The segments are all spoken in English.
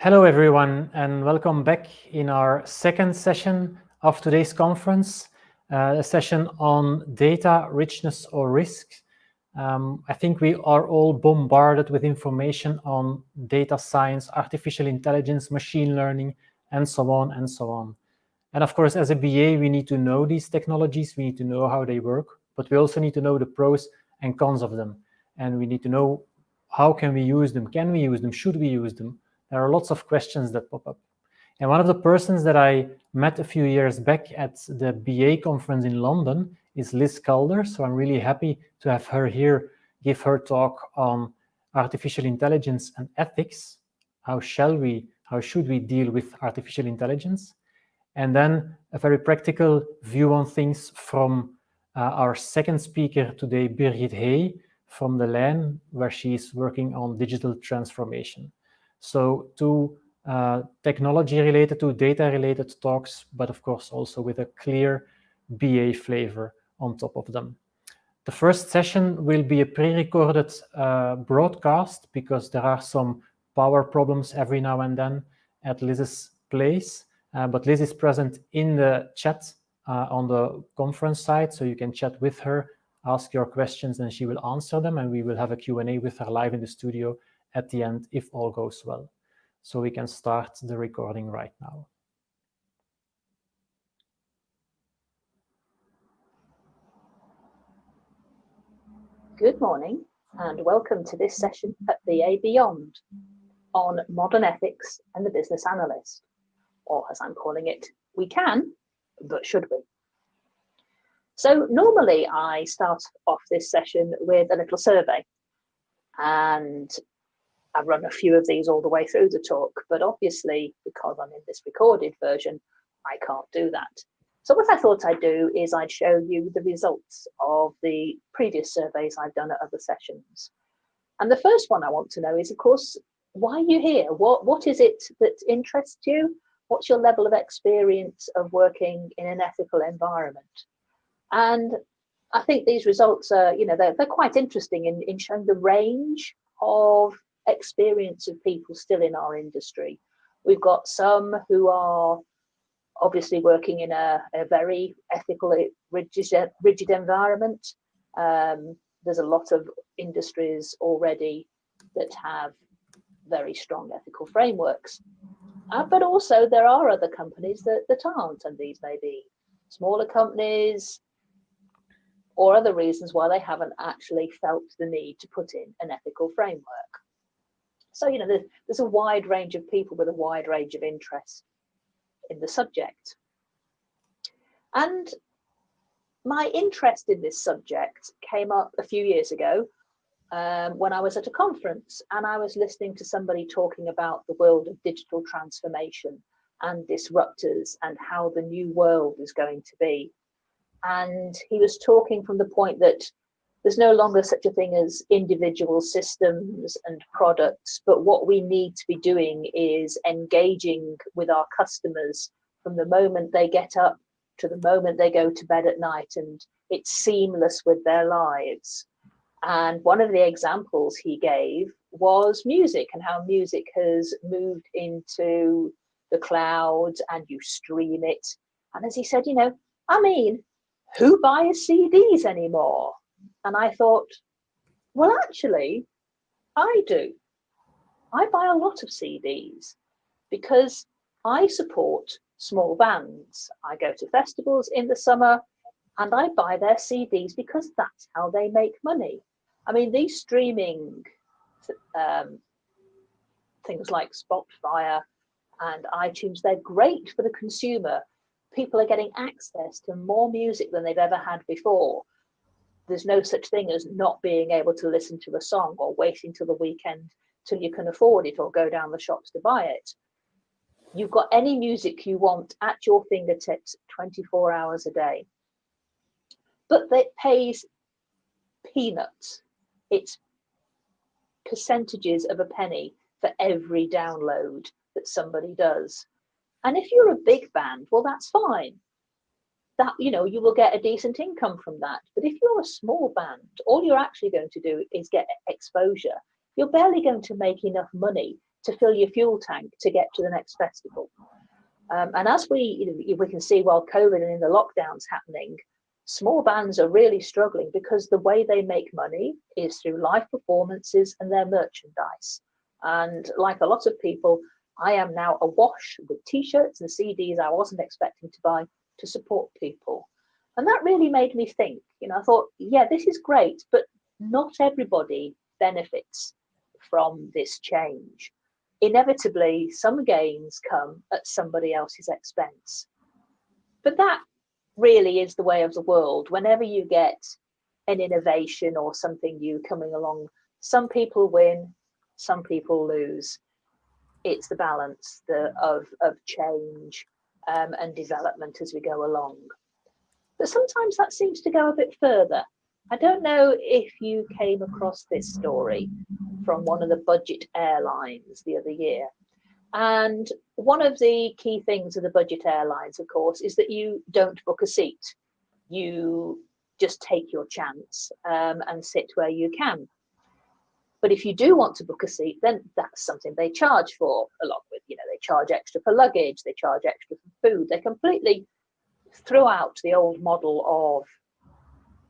Hello everyone and welcome back in our second session of today's conference, a session on data, richness or risk. I think we are all bombarded with information on data science, artificial intelligence, machine learning, and so on and so on. And of course, as a BA, we need to know these technologies, we need to know how they work, but we also need to know the pros and cons of them. And we need to know how can we use them, can we use them, should we use them? There are lots of questions that pop up. And one of the persons that I met a few years back at the BA conference in London is Liz Calder. So I'm really happy to have her here, give her talk on artificial intelligence and ethics. How should we deal with artificial intelligence? And then a very practical view on things from our second speaker today, Birgit from the LAN, where she is working on digital transformation. So two technology-related, two data-related talks, but of course also with a clear BA flavor on top of them. The first session will be a pre-recorded broadcast because there are some power problems every now and then at Liz's place. But Liz is present in the chat on the conference site, so you can chat with her, ask your questions, and she will answer them, and we will have a Q&A with her live in the studio at the end if all goes well. So we can start the recording right now. Good morning and welcome to this session at BA Beyond on modern ethics and the business analyst, or as I'm calling it, we can, but should we? So normally I start off this session with a little survey, and I've run a few of these all the way through the talk, but obviously because I'm in this recorded version, I can't do that. So what I thought I'd do is I'd show you the results of the previous surveys I've done at other sessions. And the first one I want to know is, of course, why are you here? What is it that interests you? What's your level of experience of working in an ethical environment? And I think these results are, they're quite interesting in showing the range of experience of people still in our industry. We've got some who are obviously working in a very ethical, rigid environment. There's a lot of industries already that have very strong ethical frameworks. But also there are other companies that aren't, and these may be smaller companies or other reasons why they haven't actually felt the need to put in an ethical framework. So, there's a wide range of people with a wide range of interests in the subject. And my interest in this subject came up a few years ago when I was at a conference and I was listening to somebody talking about the world of digital transformation and disruptors and how the new world is going to be. And he was talking from the point that there's no longer such a thing as individual systems and products, but what we need to be doing is engaging with our customers from the moment they get up to the moment they go to bed at night, and it's seamless with their lives. And one of the examples he gave was music and how music has moved into the cloud and you stream it. And as he said, who buys CDs anymore? And I thought, well, actually, I do. I buy a lot of CDs because I support small bands. I go to festivals in the summer and I buy their CDs because that's how they make money. I mean, these streaming things like Spotify and iTunes, they're great for the consumer. People are getting access to more music than they've ever had before. There's no such thing as not being able to listen to a song or waiting till the weekend till you can afford it or go down the shops to buy it. You've got any music you want at your fingertips 24 hours a day. But it pays peanuts. It's percentages of a penny for every download that somebody does. And if you're a big band, well, that's fine. That, you will get a decent income from that. But if you're a small band, all you're actually going to do is get exposure. You're barely going to make enough money to fill your fuel tank to get to the next festival. And as we can see, while COVID and in the lockdowns happening, small bands are really struggling because the way they make money is through live performances and their merchandise. And like a lot of people, I am now awash with t-shirts and CDs I wasn't expecting to buy to support people. And that really made me think, I thought, yeah, this is great, but not everybody benefits from this change. Inevitably, some gains come at somebody else's expense. But that really is the way of the world. Whenever you get an innovation or something new coming along, some people win, some people lose. It's the balance of change and development as we go along. But sometimes that seems to go a bit further. I don't know if you came across this story from one of the budget airlines the other year. And one of the key things of the budget airlines, of course, is that you don't book a seat. You just take your chance and sit where you can. But if you do want to book a seat, then that's something they charge for, along with, they charge extra for luggage, they charge extra for food. They completely threw out the old model of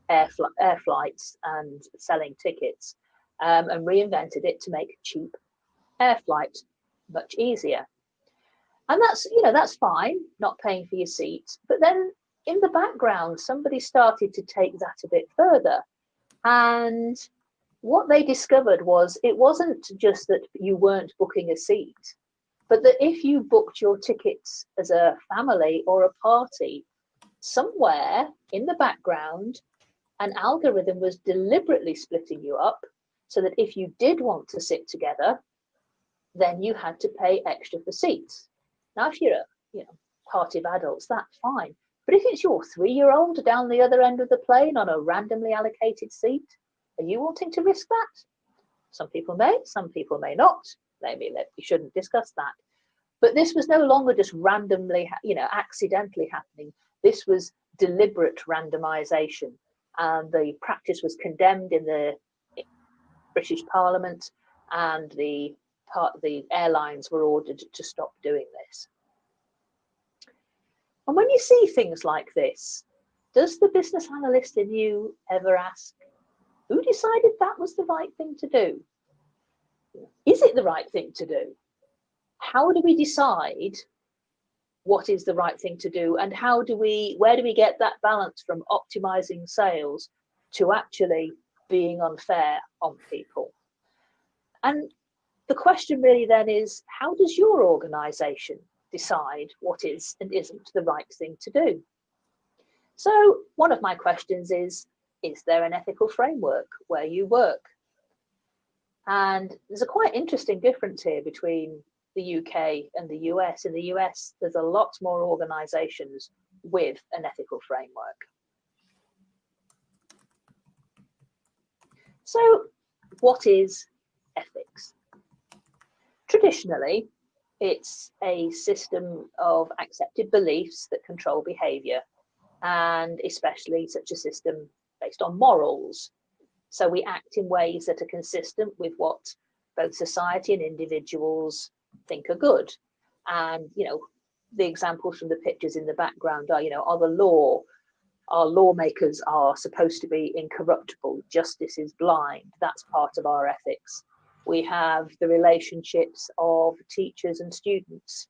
air flights and selling tickets and reinvented it to make cheap air flight much easier. And that's fine, not paying for your seat. But then in the background, somebody started to take that a bit further. And what they discovered was it wasn't just that you weren't booking a seat, but that if you booked your tickets as a family or a party, somewhere in the background, an algorithm was deliberately splitting you up so that if you did want to sit together, then you had to pay extra for seats. Now, if you're a party of adults, that's fine. But if it's your 3-year-old down the other end of the plane on a randomly allocated seat, are you wanting to risk that? Some people may, some people may not. Maybe we shouldn't discuss that. But this was no longer just randomly, accidentally happening. This was deliberate randomization. And the practice was condemned in the British Parliament, and the airlines were ordered to stop doing this. And when you see things like this, does the business analyst in you ever ask, who decided that was the right thing to do? Is it the right thing to do? How do we decide what is the right thing to do? And where do we get that balance from optimizing sales to actually being unfair on people? And the question really then is, how does your organization decide what is and isn't the right thing to do? So one of my questions is there an ethical framework where you work? And there's a quite interesting difference here between the UK and the US. In the US, there's a lot more organizations with an ethical framework. So what is ethics? Traditionally, it's a system of accepted beliefs that control behavior, and especially such a system based on morals. So we act in ways that are consistent with what both society and individuals think are good. And, the examples from the pictures in the background are, are the law. Our lawmakers are supposed to be incorruptible. Justice is blind. That's part of our ethics. We have the relationships of teachers and students,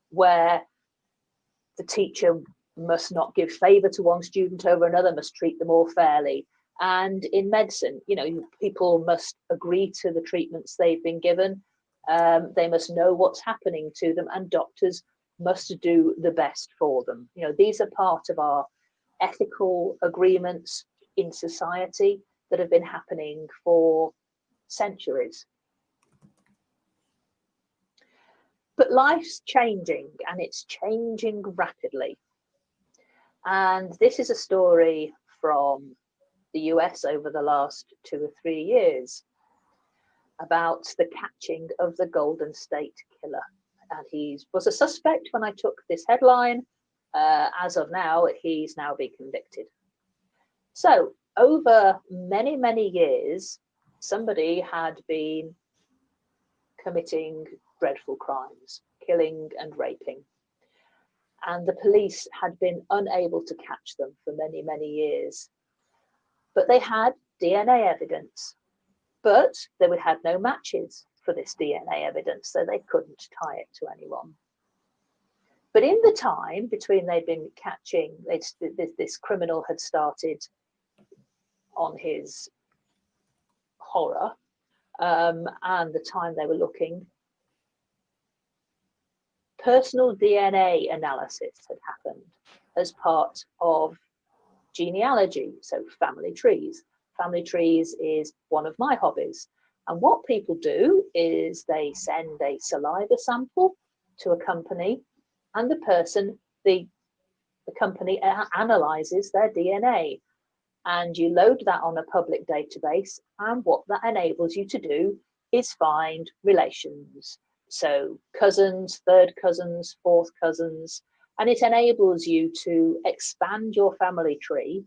where the teacher must not give favour to one student over another, must treat them all fairly. And in medicine, people must agree to the treatments they've been given. They must know what's happening to them, and doctors must do the best for them. These are part of our ethical agreements in society that have been happening for centuries. But life's changing, and it's changing rapidly. And this is a story from the US over the last 2 or 3 years about the catching of the Golden State Killer. And he was a suspect when I took this headline. As of now, he's now been convicted. So over many, many years, somebody had been committing dreadful crimes, killing and raping. And the police had been unable to catch them for many, many years. But they had DNA evidence, but they had no matches for this DNA evidence, so they couldn't tie it to anyone. But in the time between they'd been catching, this criminal had started on his horror, and the time they were looking, personal DNA analysis had happened as part of genealogy, so family trees. Family trees is one of my hobbies. And what people do is they send a saliva sample to a company, and the company analyzes their DNA. And you load that on a public database, and what that enables you to do is find relations. So cousins, third cousins, fourth cousins, and it enables you to expand your family tree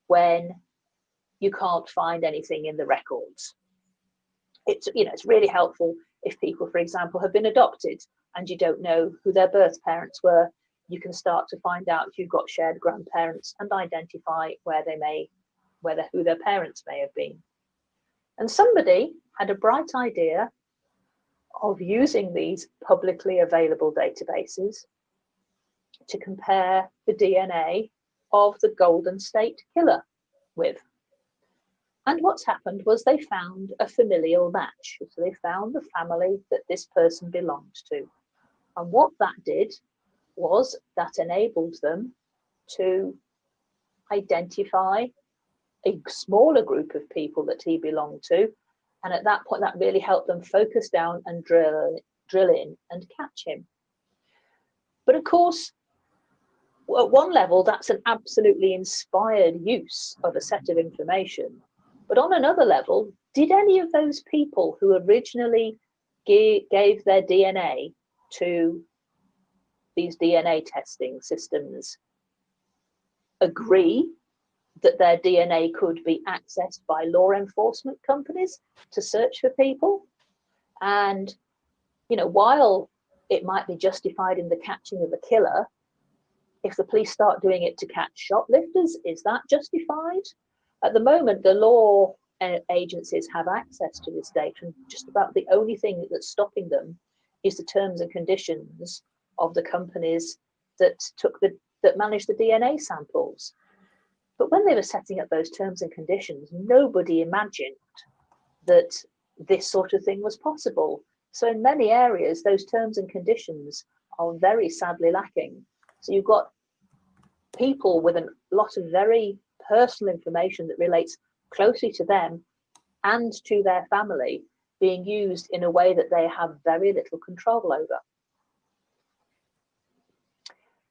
when you can't find anything in the records. It's really helpful if people, for example, have been adopted and you don't know who their birth parents were. You can start to find out if you've got shared grandparents and identify who their parents may have been. And somebody had a bright idea of using these publicly available databases to compare the DNA of the Golden State Killer with. And what's happened was they found a familial match. So they found the family that this person belonged to. And what that did was that enabled them to identify a smaller group of people that he belonged to. And at that point, that really helped them focus down and drill in and catch him. But of course, at one level, that's an absolutely inspired use of a set of information. But on another level, did any of those people who originally gave their DNA to these DNA testing systems agree that their DNA could be accessed by law enforcement companies to search for people? And, while it might be justified in the catching of a killer, if the police start doing it to catch shoplifters, is that justified? At the moment, the law agencies have access to this data, and just about the only thing that's stopping them is the terms and conditions of the companies that managed the DNA samples. But when they were setting up those terms and conditions, nobody imagined that this sort of thing was possible. So in many areas, those terms and conditions are very sadly lacking. So you've got people with a lot of very personal information that relates closely to them and to their family being used in a way that they have very little control over.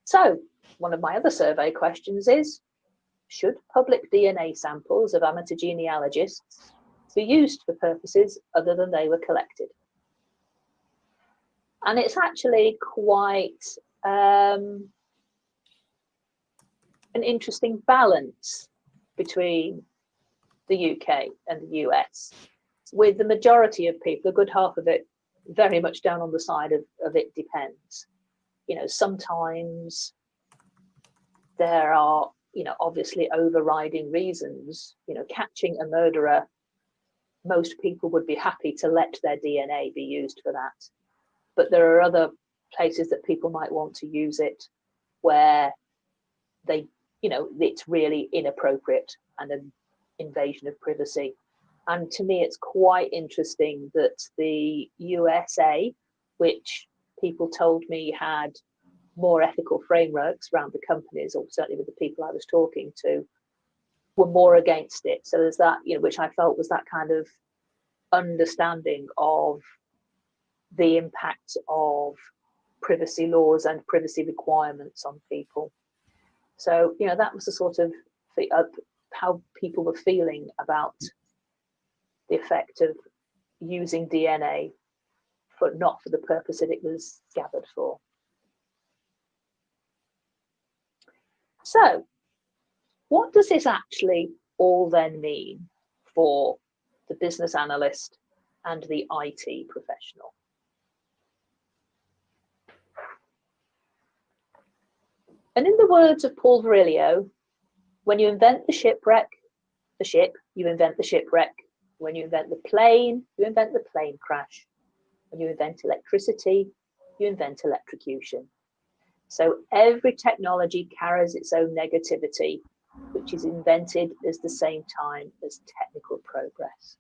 So one of my other survey questions is, should public DNA samples of amateur genealogists be used for purposes other than they were collected? And it's actually quite an interesting balance between the UK and the US, with the majority of people, a good half of it, very much down on the side of it depends. Sometimes there are, obviously overriding reasons. Catching a murderer, most people would be happy to let their DNA be used for that. But there are other places that people might want to use it where it's really inappropriate and an invasion of privacy. And to me, it's quite interesting that the USA, which people told me had more ethical frameworks around the companies, or certainly with the people I was talking to, were more against it. So there's that, which I felt was that kind of understanding of the impact of privacy laws and privacy requirements on people. So, that was the sort of how people were feeling about the effect of using DNA not for the purpose that it was gathered for. So what does this actually all then mean for the business analyst and the IT professional? And in the words of Paul Virilio, when you invent the ship, you invent the shipwreck. When you invent the plane, you invent the plane crash. When you invent electricity, you invent electrocution. So every technology carries its own negativity, which is invented at the same time as technical progress.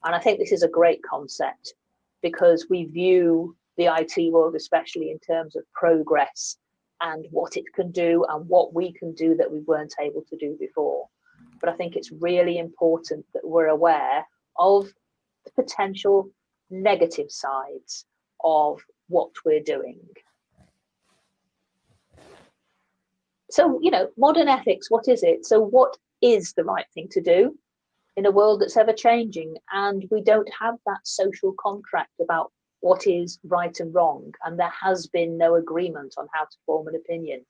And I think this is a great concept because we view the IT world, especially in terms of progress and what it can do and what we can do that we weren't able to do before. But I think it's really important that we're aware of the potential negative sides of what we're doing. So, modern ethics, what is it? So what is the right thing to do in a world that's ever changing? And we don't have that social contract about what is right and wrong. And there has been no agreement on how to form an opinion.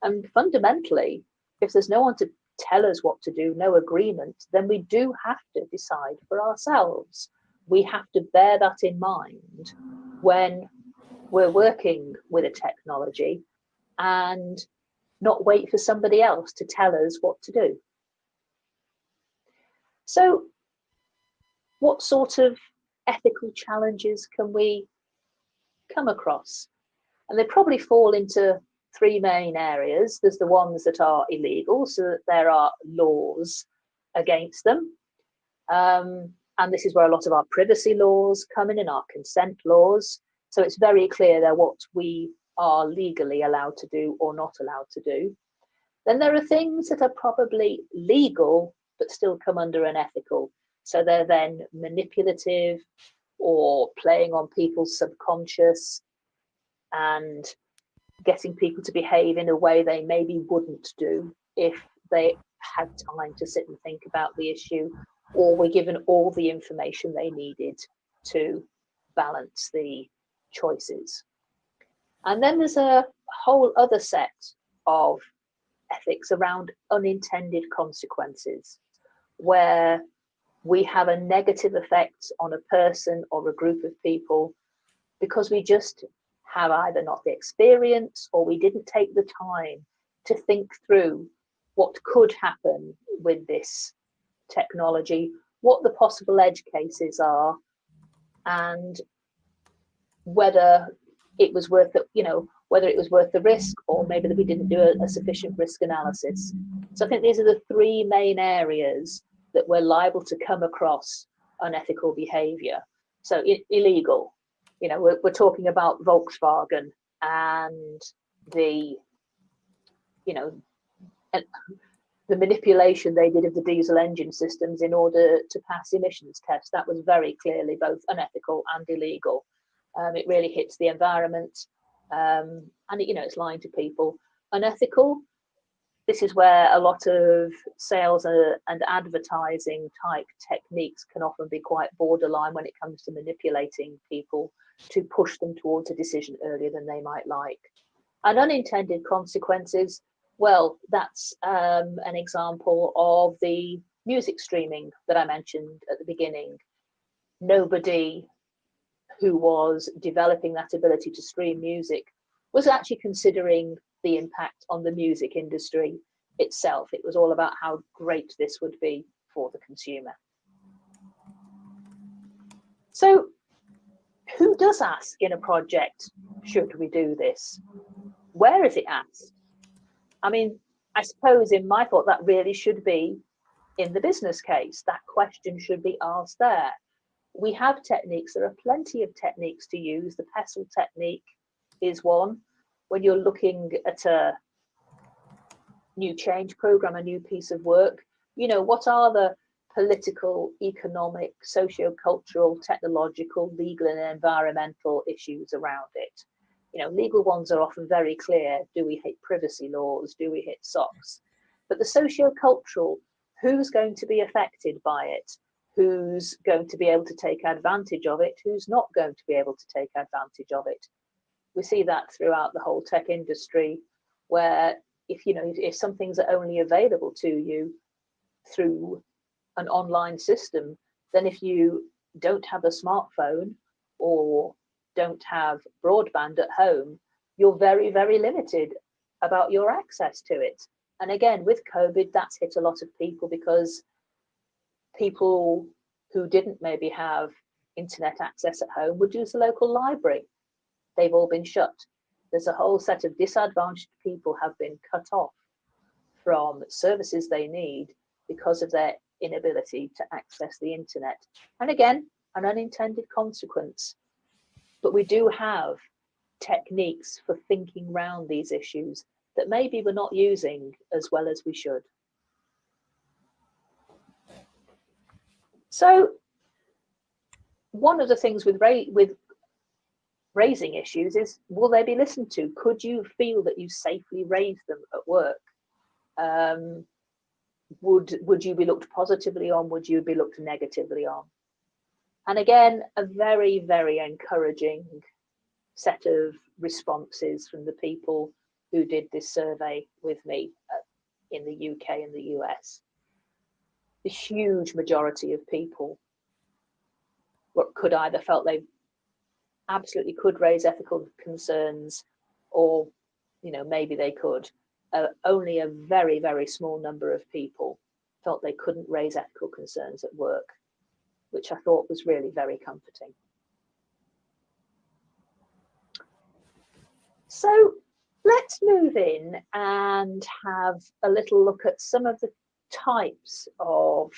And fundamentally, if there's no one to tell us what to do, no agreement, then we do have to decide for ourselves. We have to bear that in mind when we're working with a technology and not wait for somebody else to tell us what to do. So what sort of ethical challenges can we come across? And they probably fall into three main areas. There's the ones that are illegal, so that there are laws against them. And this is where a lot of our privacy laws come in and our consent laws. So it's very clear there what we are legally allowed to do or not allowed to do. Then there are things that are probably legal, but still come under an ethical. So they're then manipulative or playing on people's subconscious and getting people to behave in a way they maybe wouldn't do if they had time to sit and think about the issue, or were given all the information they needed to balance the choices. And then there's a whole other set of ethics around unintended consequences, where we have a negative effect on a person or a group of people because we just have either not the experience or we didn't take the time to think through what could happen with this technology, what the possible edge cases are, and whether it was worth it, whether it was worth the risk, or maybe that we didn't do a sufficient risk analysis. So I think these are the three main areas that we're liable to come across unethical behavior. So illegal, we're talking about Volkswagen and the manipulation they did of the diesel engine systems in order to pass emissions tests. That was very clearly both unethical and illegal. It really hits the environment, and it's lying to people. Unethical, this is where a lot of sales and advertising type techniques can often be quite borderline when it comes to manipulating people to push them towards a decision earlier than they might like. And unintended consequences, well, that's an example of the music streaming that I mentioned at the beginning. Nobody who was developing that ability to stream music was actually considering the impact on the music industry itself. It was all about how great this would be for the consumer. So who does ask in a project, should we do this? Where is it asked? I mean, I suppose in my thought that really should be in the business case. That question should be asked there. We have techniques, there are plenty of techniques to use. The PESTLE technique is one. When you're looking at a new change program, a new piece of work, what are the political, economic, socio-cultural, technological, legal and environmental issues around it? Legal ones are often very clear. Do we hit privacy laws? Do we hit SOX? But the socio-cultural, who's going to be affected by it? Who's going to be able to take advantage of it? Who's not going to be able to take advantage of it? We see that throughout the whole tech industry, where if some things are only available to you through an online system, then if you don't have a smartphone or don't have broadband at home, you're very, very limited. about your access to it. And again, with COVID, that's hit a lot of people, because people who didn't maybe have internet access at home would use the local library. They've all been shut. There's a whole set of disadvantaged people have been cut off from services they need because of their inability to access the internet. And again, an unintended consequence. But we do have techniques for thinking around these issues that maybe we're not using as well as we should. So one of the things with raising issues is, will they be listened to? Could you feel that you safely raised them at work? Would you be looked positively on? Would you be looked negatively on? And again, a very, very encouraging set of responses from the people who did this survey with me in the UK and the US. The huge majority of people could either felt they absolutely could raise ethical concerns, or maybe they could. Only a very, very small number of people felt they couldn't raise ethical concerns at work, which I thought was really very comforting. So let's move in and have a little look at some of the types of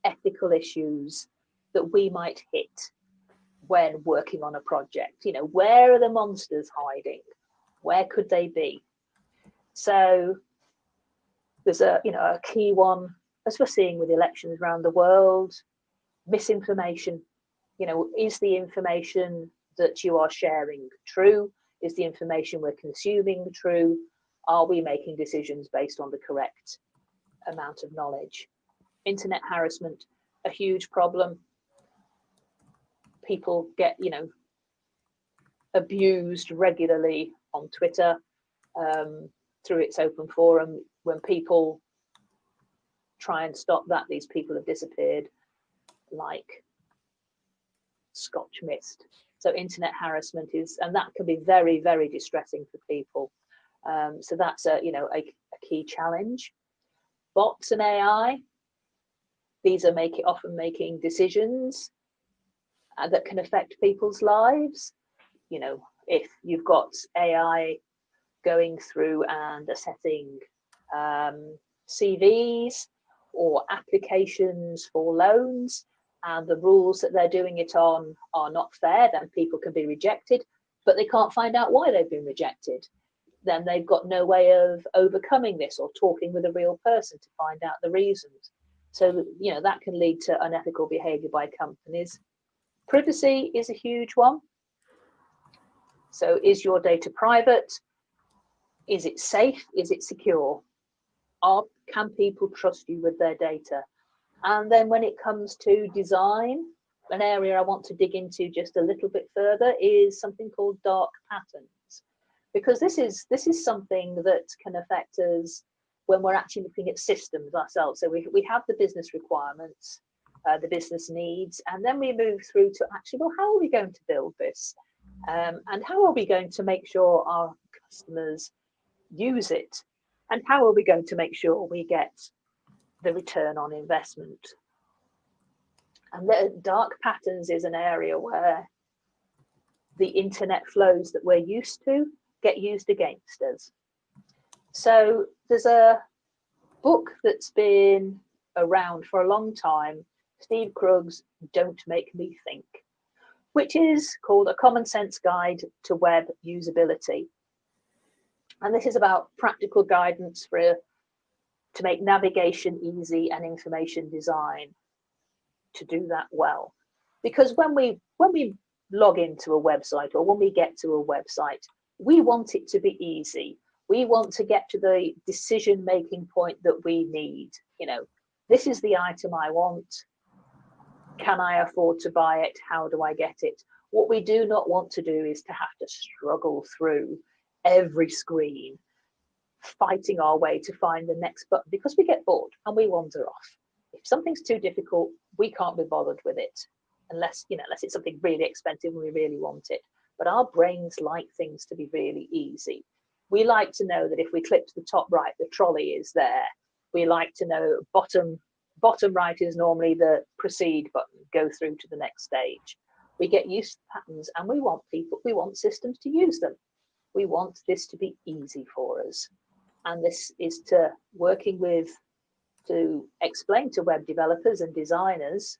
ethical issues that we might hit when working on a project. Where are the monsters hiding? Where could they be? So there's a key one, as we're seeing with elections around the world: misinformation. Is the information that you are sharing true? Is the information we're consuming true? Are we making decisions based on the correct amount of knowledge? Internet harassment, a huge problem. People get, abused regularly on Twitter through its open forum. When people try and stop that, these people have disappeared like Scotch mist. So internet harassment and that can be very, very distressing for people. So that's a key challenge. Bots and AI, these are often making decisions that can affect people's lives. If you've got AI going through and assessing CVs or applications for loans, and the rules that they're doing it on are not fair, then people can be rejected, but they can't find out why they've been rejected. Then they've got no way of overcoming this or talking with a real person to find out the reasons. So, that can lead to unethical behavior by companies. Privacy is a huge one. So is your data private? Is it safe? Is it secure? Can people trust you with their data? And then when it comes to design, an area I want to dig into just a little bit further is something called dark patterns, because this is something that can affect us when we're actually looking at systems ourselves. So we have the business requirements, the business needs, and then we move through to actually, well, how are we going to build this? And how are we going to make sure our customers use it? And how are we going to make sure we get the return on investment? And the dark patterns is an area where the internet flows that we're used to get used against us. So there's a book that's been around for a long time, Steve Krug's Don't Make Me Think, which is called A Common Sense Guide to Web Usability. And this is about practical guidance to make navigation easy and information design to do that well. Because when we log into a website, or when we get to a website, we want it to be easy. We want to get to the decision-making point that we need. This is the item I want. Can I afford to buy it? How do I get it? What we do not want to do is to have to struggle through every screen, fighting our way to find the next button, because we get bored and we wander off. If something's too difficult, we can't be bothered with it, unless it's something really expensive and we really want it. But our brains like things to be really easy. We like to know that if we click to the top right, the trolley is there. We like to know bottom right is normally the proceed button, go through to the next stage. We get used to patterns, and we want systems to use them. We want this to be easy for us. And this is to explain to web developers and designers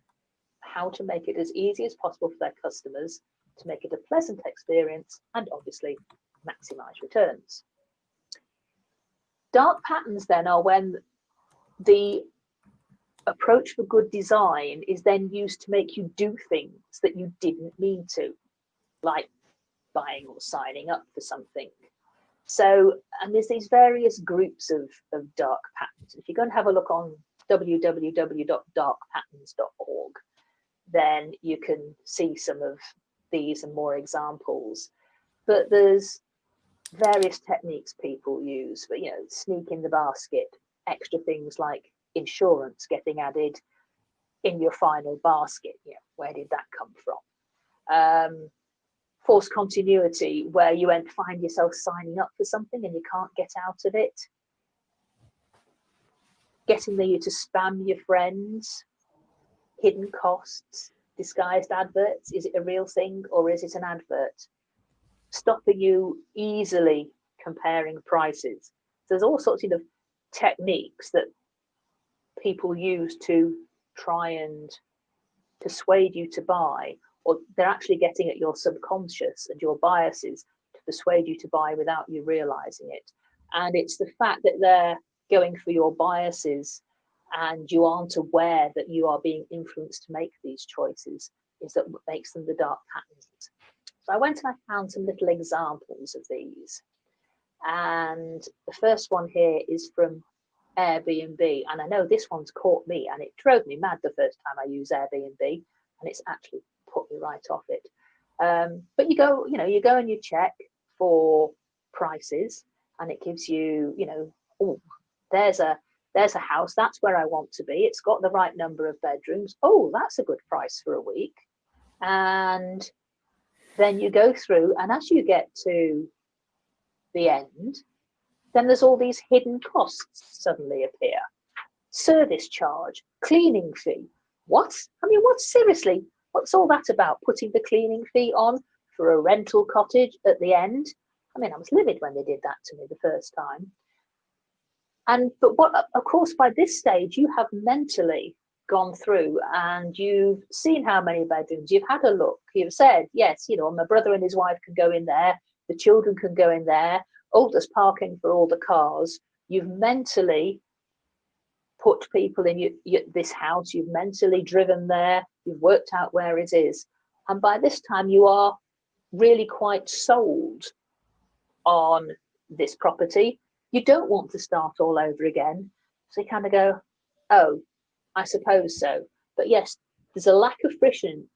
how to make it as easy as possible for their customers, to make it a pleasant experience, and obviously maximize returns. Dark patterns then are when the approach for good design is then used to make you do things that you didn't need to, like buying or signing up for something. So, and there's these various groups of dark patterns. If you go and have a look on www.darkpatterns.org, then you can see some of these and more examples. But there's various techniques people use, but sneak in the basket, extra things like insurance getting added in your final basket. Where did that come from? Forced continuity, where you find yourself signing up for something and you can't get out of it. Getting you to spam your friends. Hidden costs, disguised adverts. Is it a real thing or is it an advert? Stopping you easily comparing prices. So there's all sorts of techniques that people use to try and persuade you to buy, or they're actually getting at your subconscious and your biases to persuade you to buy without you realizing it. And it's the fact that they're going for your biases and you aren't aware that you are being influenced to make these choices is that what makes them the dark patterns. So I went and I found some little examples of these. And the first one here is from Airbnb. And I know this one's caught me, and it drove me mad the first time I used Airbnb, and it's actually put me right off it. But you go and you check for prices, and it gives you, oh, there's a house, that's where I want to be. It's got the right number of bedrooms. Oh, that's a good price for a week. And then you go through, and as you get to the end, then there's all these hidden costs suddenly appear. Service charge, cleaning fee. What? Seriously, what's all that about? Putting the cleaning fee on for a rental cottage at the end? I was livid when they did that to me the first time. But of course, by this stage, you have mentally gone through and you've seen how many bedrooms, you've had a look, you've said, yes, my brother and his wife can go in there, the children can go in there, oh, there's parking for all the cars. You've mentally put people in this house, you've mentally driven there, you've worked out where it is. And by this time, you are really quite sold on this property. You don't want to start all over again. So you kind of go, oh, I suppose so. But yes, there's a lack of friction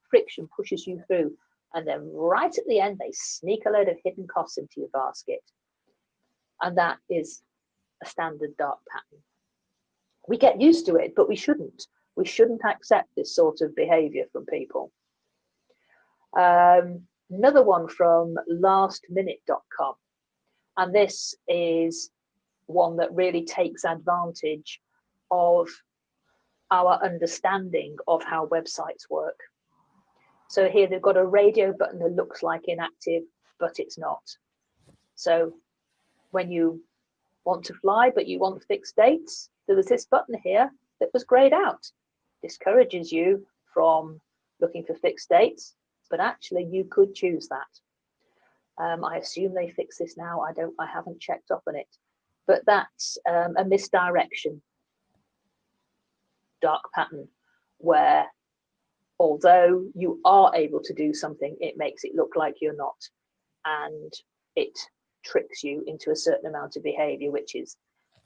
pushes you through. And then right at the end, they sneak a load of hidden costs into your basket. And that is a standard dark pattern. We get used to it, but we shouldn't. We shouldn't accept this sort of behavior from people. Another one from lastminute.com. And this is one that really takes advantage of our understanding of how websites work. So here they've got a radio button that looks like inactive, but it's not. So when you want to fly, but you want fixed dates, there was this button here that was grayed out. Discourages you from looking for fixed dates, but actually you could choose that. I assume they fix this now. I haven't checked up on it, but that's a misdirection dark pattern where although you are able to do something, it makes it look like you're not, and it tricks you into a certain amount of behavior, which is,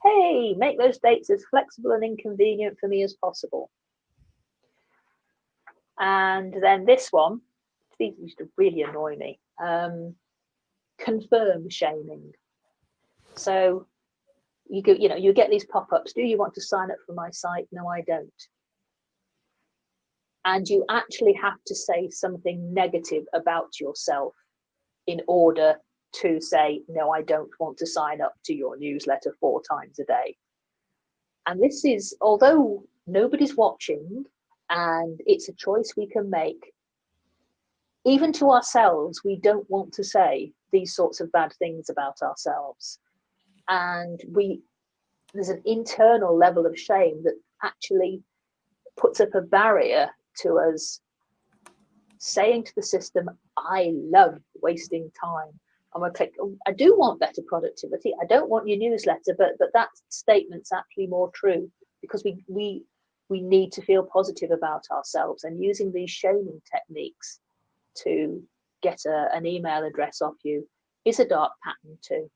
hey, make those dates as flexible and inconvenient for me as possible. And then this one, these used to really annoy me, confirm shaming. So you get these pop-ups. Do you want to sign up for my site? No, I don't. And you actually have to say something negative about yourself in order to say, no, I don't want to sign up to your newsletter 4 times a day. And this is, although nobody's watching and it's a choice we can make, even to ourselves, we don't want to say these sorts of bad things about ourselves. And there's an internal level of shame that actually puts up a barrier to us saying to the system, I love wasting time. I'm going to click, I do want better productivity. I don't want your newsletter, but that statement's actually more true, because we need to feel positive about ourselves, and using these shaming techniques to get an email address off you is a dark pattern too.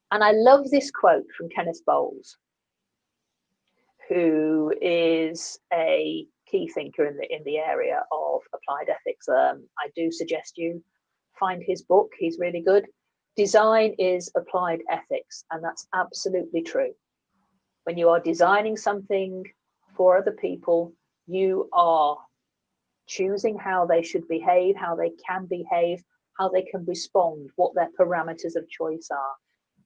And I love this quote from Kenneth Bowles, who is a key thinker in the area of applied ethics. I do suggest you find his book. He's really good. Design is applied ethics, and that's absolutely true. When you are designing something for other people, you are choosing how they should behave, how they can behave, how they can respond, what their parameters of choice are.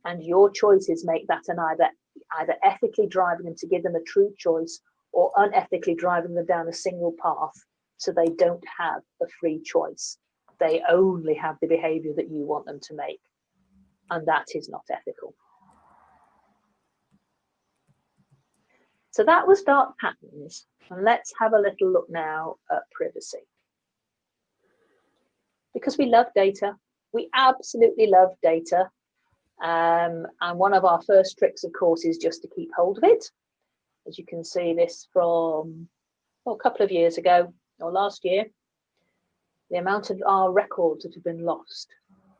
And your choices make that an either ethically driving them to give them a true choice, or unethically driving them down a single path so they don't have a free choice. They only have the behavior that you want them to make. And that is not ethical. So that was dark patterns. And let's have a little look now at privacy. Because we love data. We absolutely love data. And one of our first tricks, of course, is just to keep hold of it. As you can see this from a couple of years ago, or last year, the amount of our records that have been lost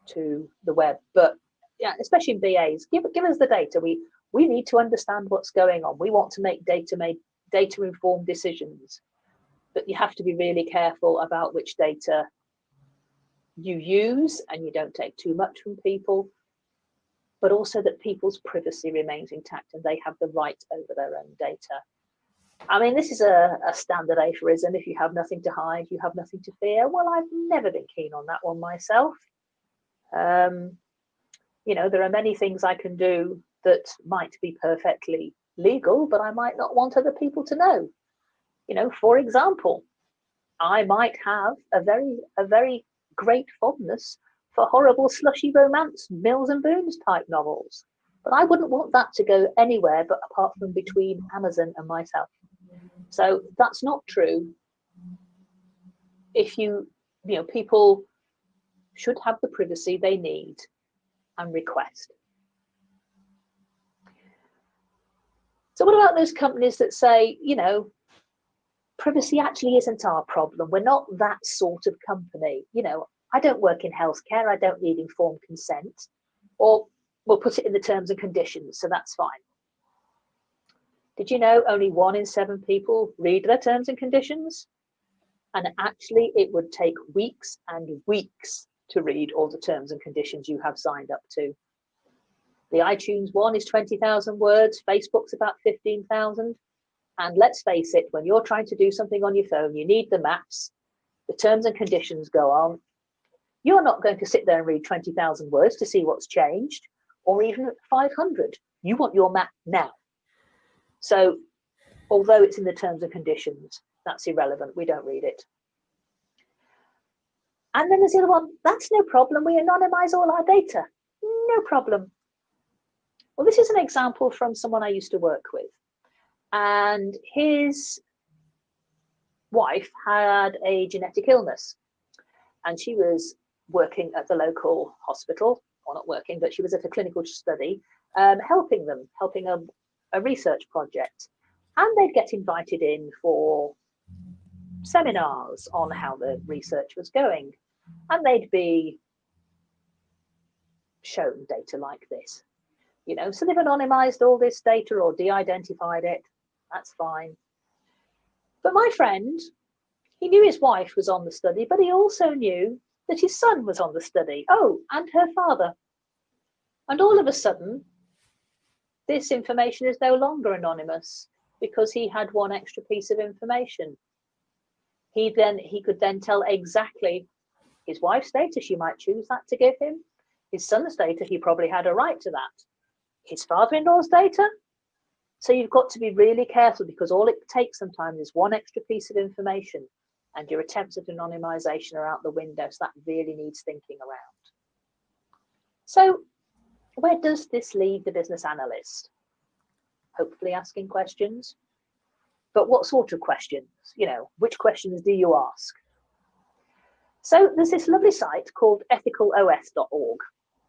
to the web. But yeah, especially in BAs, give us the data. We need to understand what's going on. We want to make data-informed decisions. But you have to be really careful about which data you use, and you don't take too much from people, but also that people's privacy remains intact and they have the right over their own data. I mean, this is a standard aphorism: if you have nothing to hide, you have nothing to fear. Well, I've never been keen on that one myself. You know, there are many things I can do that might be perfectly legal, but I might not want other people to know. You know, for example, I might have a very great fondness for horrible slushy romance, Mills and Boons type novels, but I wouldn't want that to go anywhere but apart from between Amazon and myself. So that's not true. If you know, people should have the privacy they need and request. So what about those companies that say, you know, privacy actually isn't our problem. We're not that sort of company. You know, I don't work in healthcare. I don't need informed consent. Or we'll put it in the terms and conditions, so that's fine. Did you know only 1 in 7 people read their terms and conditions? And actually, it would take weeks and weeks to read all the terms and conditions you have signed up to. The iTunes one is 20,000 words. Facebook's about 15,000. And let's face it, when you're trying to do something on your phone, you need the maps, the terms and conditions go on. You're not going to sit there and read 20,000 words to see what's changed, or even 500. You want your map now. So although it's in the terms and conditions, that's irrelevant. We don't read it. And then there's the other one. That's no problem. We anonymize all our data. No problem. Well, this is an example from someone I used to work with. And his wife had a genetic illness, and she was working at the local hospital, or not working, but she was at a clinical study, helping a research project. And they'd get invited in for seminars on how the research was going. And they'd be shown data like this. You know, so they've anonymized all this data or de-identified it. That's fine. But my friend, he knew his wife was on the study, but he also knew that his son was on the study. Oh, and her father. And all of a sudden, this information is no longer anonymous because he had one extra piece of information. He could then tell exactly His wife's status, you might choose that to give him. His son's data, he probably had a right to that. His father-in-law's data. So you've got to be really careful, because all it takes sometimes is one extra piece of information and your attempts at anonymization are out the window. So that really needs thinking around. So where does this leave the business analyst? Hopefully asking questions. But what sort of questions? Which questions do you ask? So there's this lovely site called ethicalos.org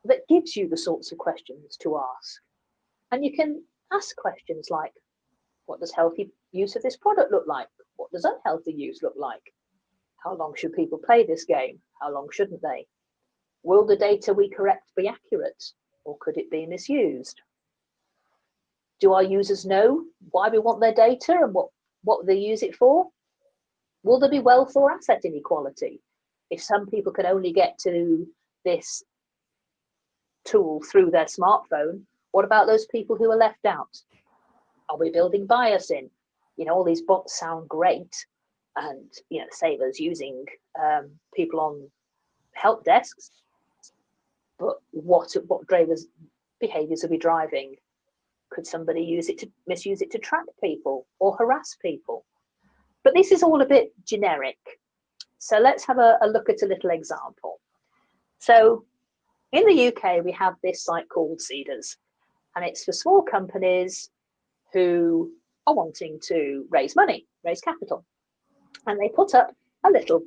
that gives you the sorts of questions to ask. And you can ask questions like, what does healthy use of this product look like? What does unhealthy use look like? How long should people play this game? How long shouldn't they? Will the data we collect be accurate, or could it be misused? Do our users know why we want their data and what they use it for? Will there be wealth or asset inequality? If some people can only get to this tool through their smartphone, what about those people who are left out? Are we building bias in? All these bots sound great, and savers using people on help desks, but what drivers behaviors are we driving? Could somebody misuse it to track people or harass people? But this is all a bit generic. So let's have a look at a little example. So in the UK, we have this site called Cedars, and it's for small companies who are wanting to raise capital. And they put up a little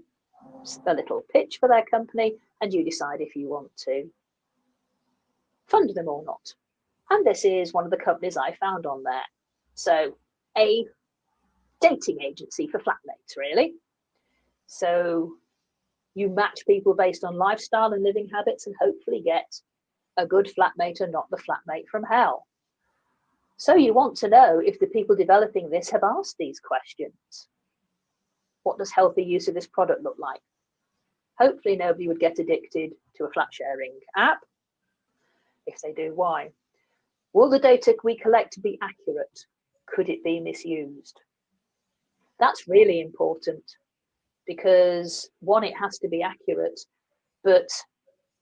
pitch for their company, and you decide if you want to fund them or not. And this is one of the companies I found on there. So a dating agency for flatmates, really. So you match people based on lifestyle and living habits and hopefully get a good flatmate and not the flatmate from hell. So you want to know if the people developing this have asked these questions. What does healthy use of this product look like? Hopefully nobody would get addicted to a flat sharing app. If they do, why? Will the data we collect be accurate? Could it be misused? That's really important, because one, it has to be accurate, but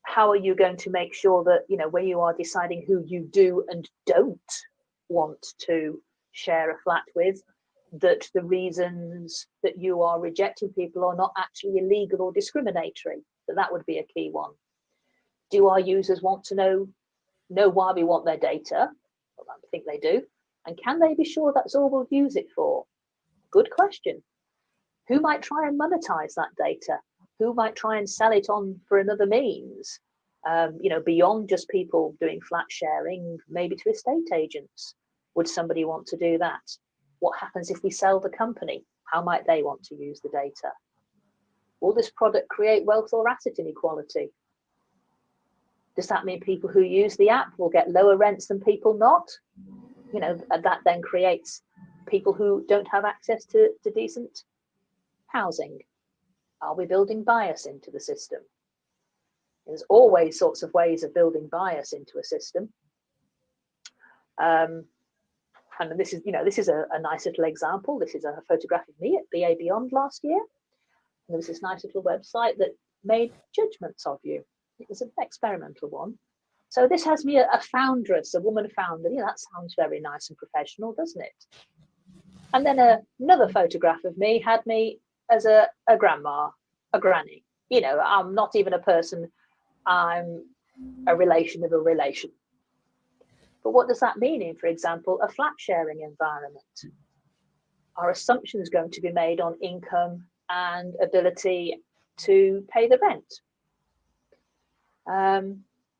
how are you going to make sure that, when you are deciding who you do and don't want to share a flat with, that the reasons that you are rejecting people are not actually illegal or discriminatory? So that would be a key one. Do our users want to know why we want their data? Well, I think they do. And can they be sure that's all we'll use it for? Good question. Who might try and monetize that data? Who might try and sell it on for another means? Beyond just people doing flat sharing, maybe to estate agents. Would somebody want to do that? What happens if we sell the company? How might they want to use the data? Will this product create wealth or asset inequality? Does that mean people who use the app will get lower rents than people not? That then creates people who don't have access to decent housing. Are we building bias into the system? There's always sorts of ways of building bias into a system. And this is a nice little example. This is a photograph of me at BA Beyond last year. And there was this nice little website that made judgments of you. It was an experimental one. So this has me a foundress, a woman founder. That sounds very nice and professional, doesn't it? And then another photograph of me had me as a grandma, a granny. I'm not even a person. I'm a relation of a relation. But what does that mean in, for example, a flat sharing environment? Are assumptions going to be made on income and ability to pay the rent?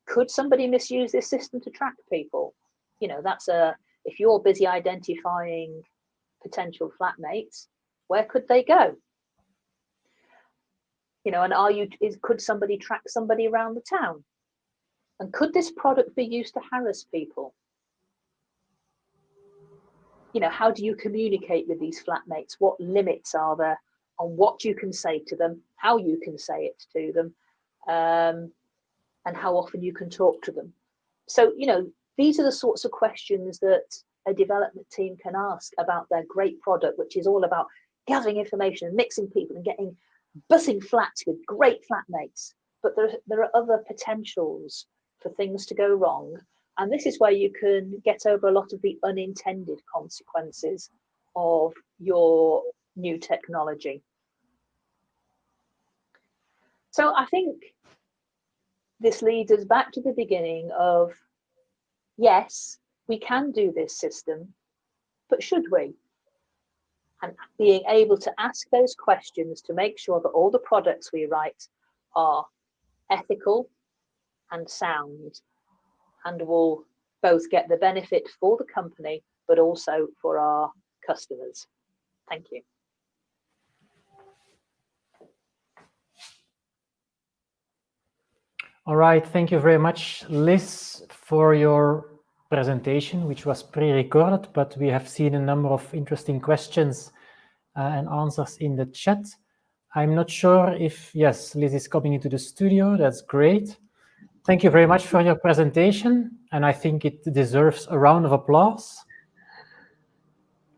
Could somebody misuse this system to track people? If you're busy identifying potential flatmates, where could they go? And could somebody track somebody around the town? And could this product be used to harass people? How do you communicate with these flatmates? What limits are there on what you can say to them, how you can say it to them, and how often you can talk to them? So, these are the sorts of questions that a development team can ask about their great product, which is all about gathering information and mixing people and getting buzzing flats with great flatmates, but there are other potentials for things to go wrong. And this is where you can get over a lot of the unintended consequences of your new technology. So I think this leads us back to the beginning of, yes, we can do this system, but should we? And being able to ask those questions to make sure that all the products we write are ethical and sound and will both get the benefit for the company, but also for our customers. Thank you. All right, thank you very much, Liz, for your presentation, which was pre-recorded, but we have seen a number of interesting questions and answers in the chat. I'm not sure if, yes, Liz is coming into the studio. That's great. Thank you very much for your presentation, and I think it deserves a round of applause.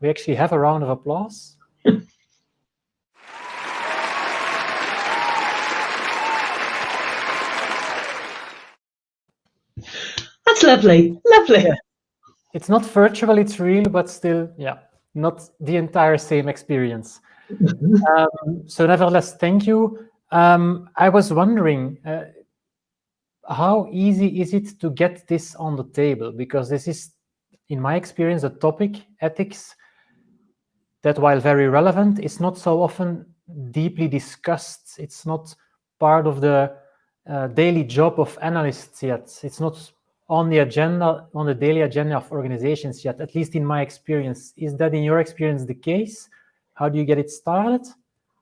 We actually have a round of applause. That's lovely, lovely. Yeah. It's not virtual, it's real, but still, yeah, not the entire same experience. So nevertheless, thank you. I was wondering, how easy is it to get this on the table? Because this is, in my experience, a topic, ethics, that while very relevant, is not so often deeply discussed. It's not part of the daily job of analysts yet. It's not on the agenda, on the daily agenda of organizations yet, at least in my experience. Is that in your experience the case? How do you get it started?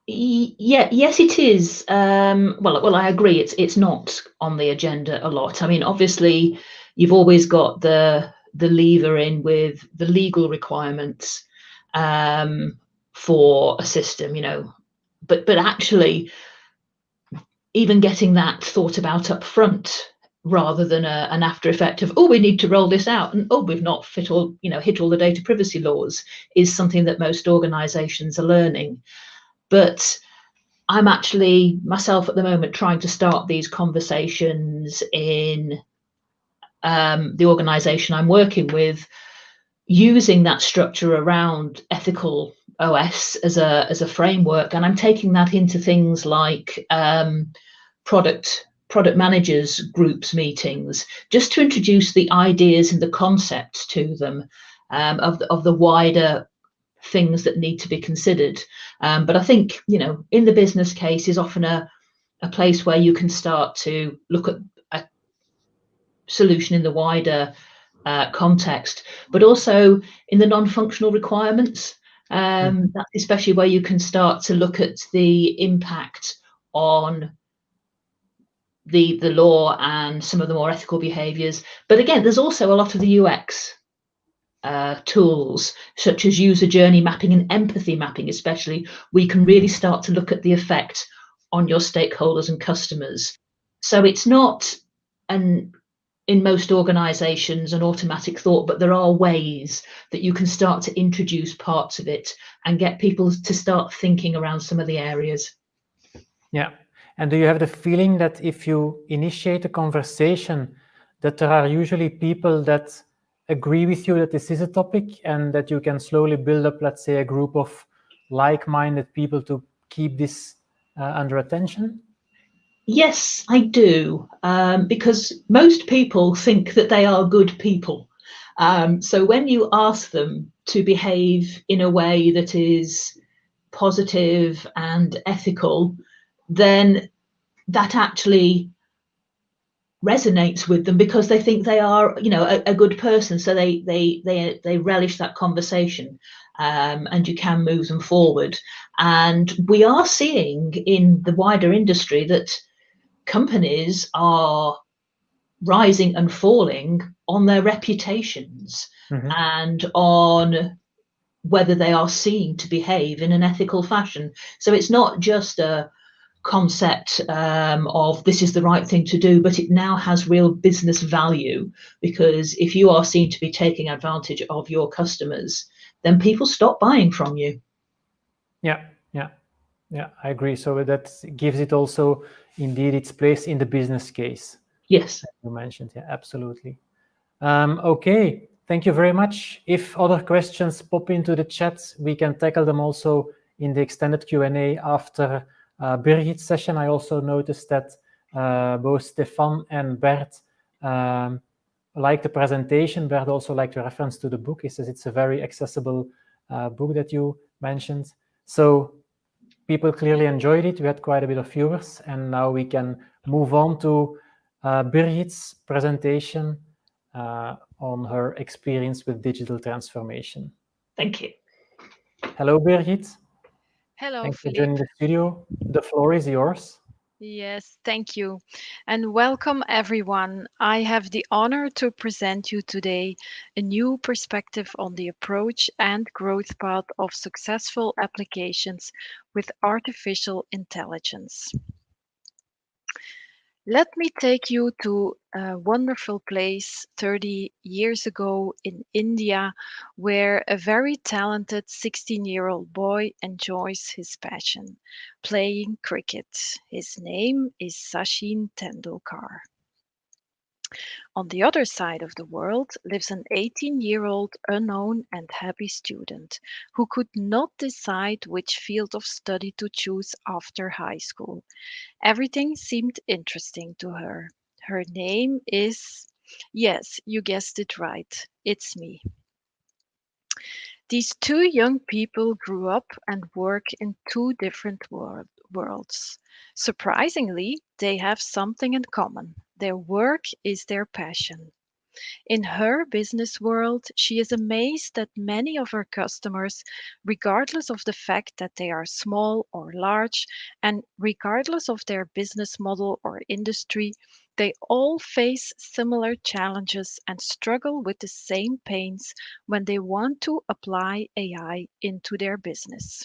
Yeah, yes, it is. Well, I agree. It's not on the agenda a lot. I mean, obviously, you've always got the lever in with the legal requirements for a system, you know, but actually, even getting that thought about up front rather than an after effect of, oh, we need to roll this out and oh, we've not hit all the data privacy laws, is something that most organizations are learning. But I'm actually myself at the moment trying to start these conversations in the organization I'm working with, using that structure around ethical OS as a framework, and I'm taking that into things like product managers groups meetings, just to introduce the ideas and the concepts to them of the wider things that need to be considered. But I think, you know, in the business case is often a place where you can start to look at a solution in the wider context, but also in the non-functional requirements. That's especially where you can start to look at the impact on the law and some of the more ethical behaviors. But again, there's also a lot of the UX tools, such as user journey mapping and empathy mapping, especially, we can really start to look at the effect on your stakeholders and customers. So it's not in most organizations an automatic thought, but there are ways that you can start to introduce parts of it and get people to start thinking around some of the areas. Yeah. And do you have the feeling that if you initiate a conversation, that there are usually people that agree with you that this is a topic and that you can slowly build up, let's say, a group of like-minded people to keep this under attention? Yes, I do, because most people think that they are good people. So when you ask them to behave in a way that is positive and ethical, then that actually resonates with them because they think they are, you know, a good person. So they relish that conversation, and you can move them forward. And we are seeing in the wider industry that companies are rising and falling on their reputations and on whether they are seen to behave in an ethical fashion. So it's not just a concept of this is the right thing to do, but it now has real business value, because if you are seen to be taking advantage of your customers, then people stop buying from you. Yeah, yeah. Yeah, I agree. So that gives it also indeed its place in the business case. Yes. You mentioned, yeah, absolutely. Okay, thank you very much. If other questions pop into the chat, we can tackle them also in the extended Q&A after Birgit's session. I also noticed that both Stefan and Bert liked the presentation. Bert also liked the reference to the book. He says it's a very accessible book that you mentioned. So people clearly enjoyed it. We had quite a bit of viewers, and now we can move on to Birgit's presentation on her experience with digital transformation. Thank you. Hello, Birgit. Hello, Thanks for Philippe. joining the studio. The floor is yours. Yes, thank you. And welcome, everyone. I have the honor to present you today a new perspective on the approach and growth path of successful applications with artificial intelligence. Let me take you to a wonderful place 30 years ago in India, where a very talented 16-year-old boy enjoys his passion, playing cricket. His name is Sachin Tendulkar. On the other side of the world lives an 18-year-old unknown and happy student who could not decide which field of study to choose after high school. Everything seemed interesting to her. Her name is, yes, you guessed it right, it's me. These two young people grew up and work in two different worlds. Surprisingly, they have something in common. Their work is their passion. In her business world, she is amazed that many of her customers, regardless of the fact that they are small or large, and regardless of their business model or industry, they all face similar challenges and struggle with the same pains when they want to apply AI into their business.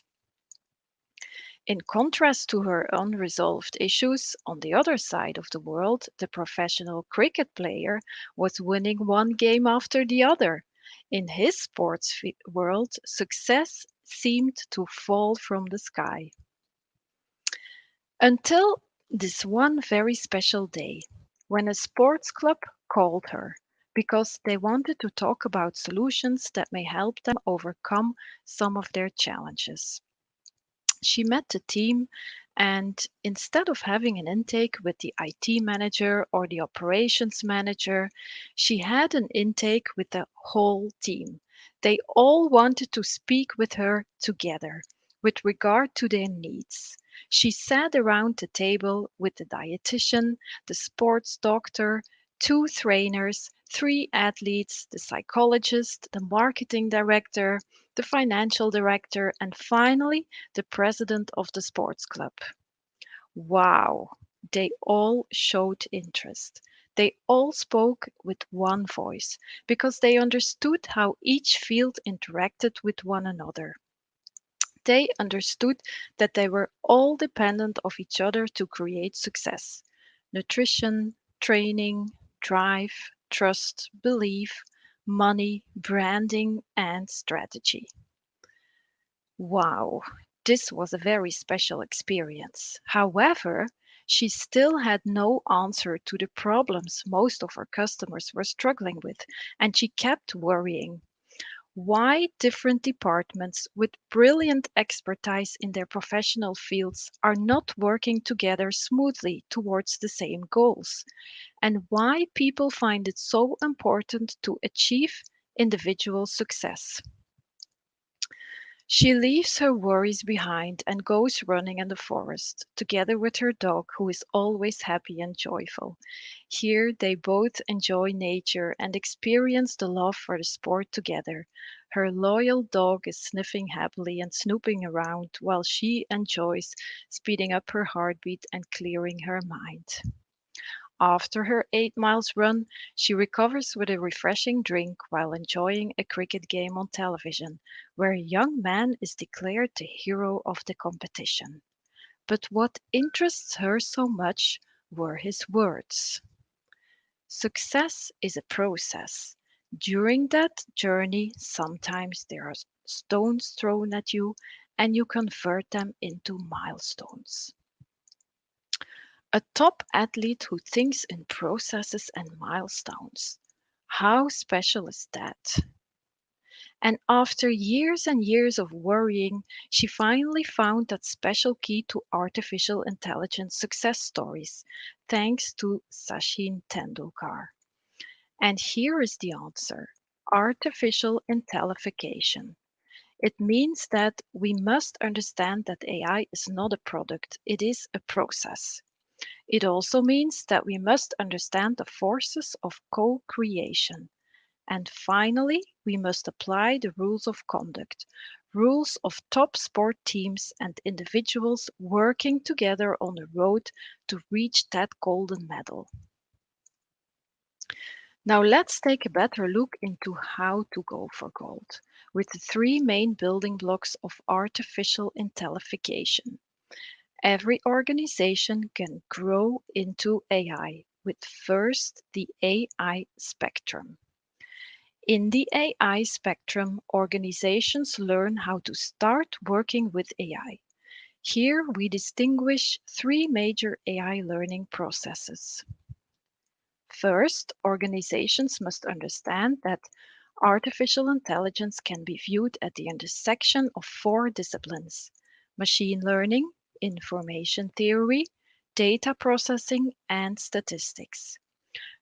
In contrast to her unresolved issues, on the other side of the world, the professional cricket player was winning one game after the other. In his sports world, success seemed to fall from the sky. Until this one very special day, when a sports club called her because they wanted to talk about solutions that may help them overcome some of their challenges. She met the team, and instead of having an intake with the IT manager or the operations manager, she had an intake with the whole team. They all wanted to speak with her together with regard to their needs. She sat around the table with the dietitian, the sports doctor, two trainers, three athletes, the psychologist, the marketing director, the financial director, and finally the president of the sports club. Wow, they all showed interest. They all spoke with one voice because they understood how each field interacted with one another. They understood that they were all dependent of each other to create success. Nutrition, training, drive, trust, belief, money, branding, and strategy. Wow, this was a very special experience. However, she still had no answer to the problems most of her customers were struggling with, and she kept worrying. Why different departments with brilliant expertise in their professional fields are not working together smoothly towards the same goals, and why people find it so important to achieve individual success. She leaves her worries behind and goes running in the forest, together with her dog, who is always happy and joyful. Here they both enjoy nature and experience the love for the sport together. Her loyal dog is sniffing happily and snooping around while she enjoys speeding up her heartbeat and clearing her mind. After her 8 miles run, she recovers with a refreshing drink while enjoying a cricket game on television, where a young man is declared the hero of the competition. But what interests her so much were his words. Success is a process. During that journey, sometimes there are stones thrown at you, and you convert them into milestones. A top athlete who thinks in processes and milestones. How special is that? And after years and years of worrying, she finally found that special key to artificial intelligence success stories, thanks to Sachin Tendulkar. And here is the answer: artificial intellification. It means that we must understand that AI is not a product, it is a process. It also means that we must understand the forces of co creation. And finally, we must apply the rules of conduct, rules of top sport teams and individuals working together on the road to reach that golden medal. Now let's take a better look into how to go for gold, with the three main building blocks of artificial intellification. Every organization can grow into AI, with first the AI spectrum. In the AI spectrum, organizations learn how to start working with AI. Here we distinguish three major AI learning processes. First, organizations must understand that artificial intelligence can be viewed at the intersection of four disciplines: machine learning, information theory, data processing, and statistics.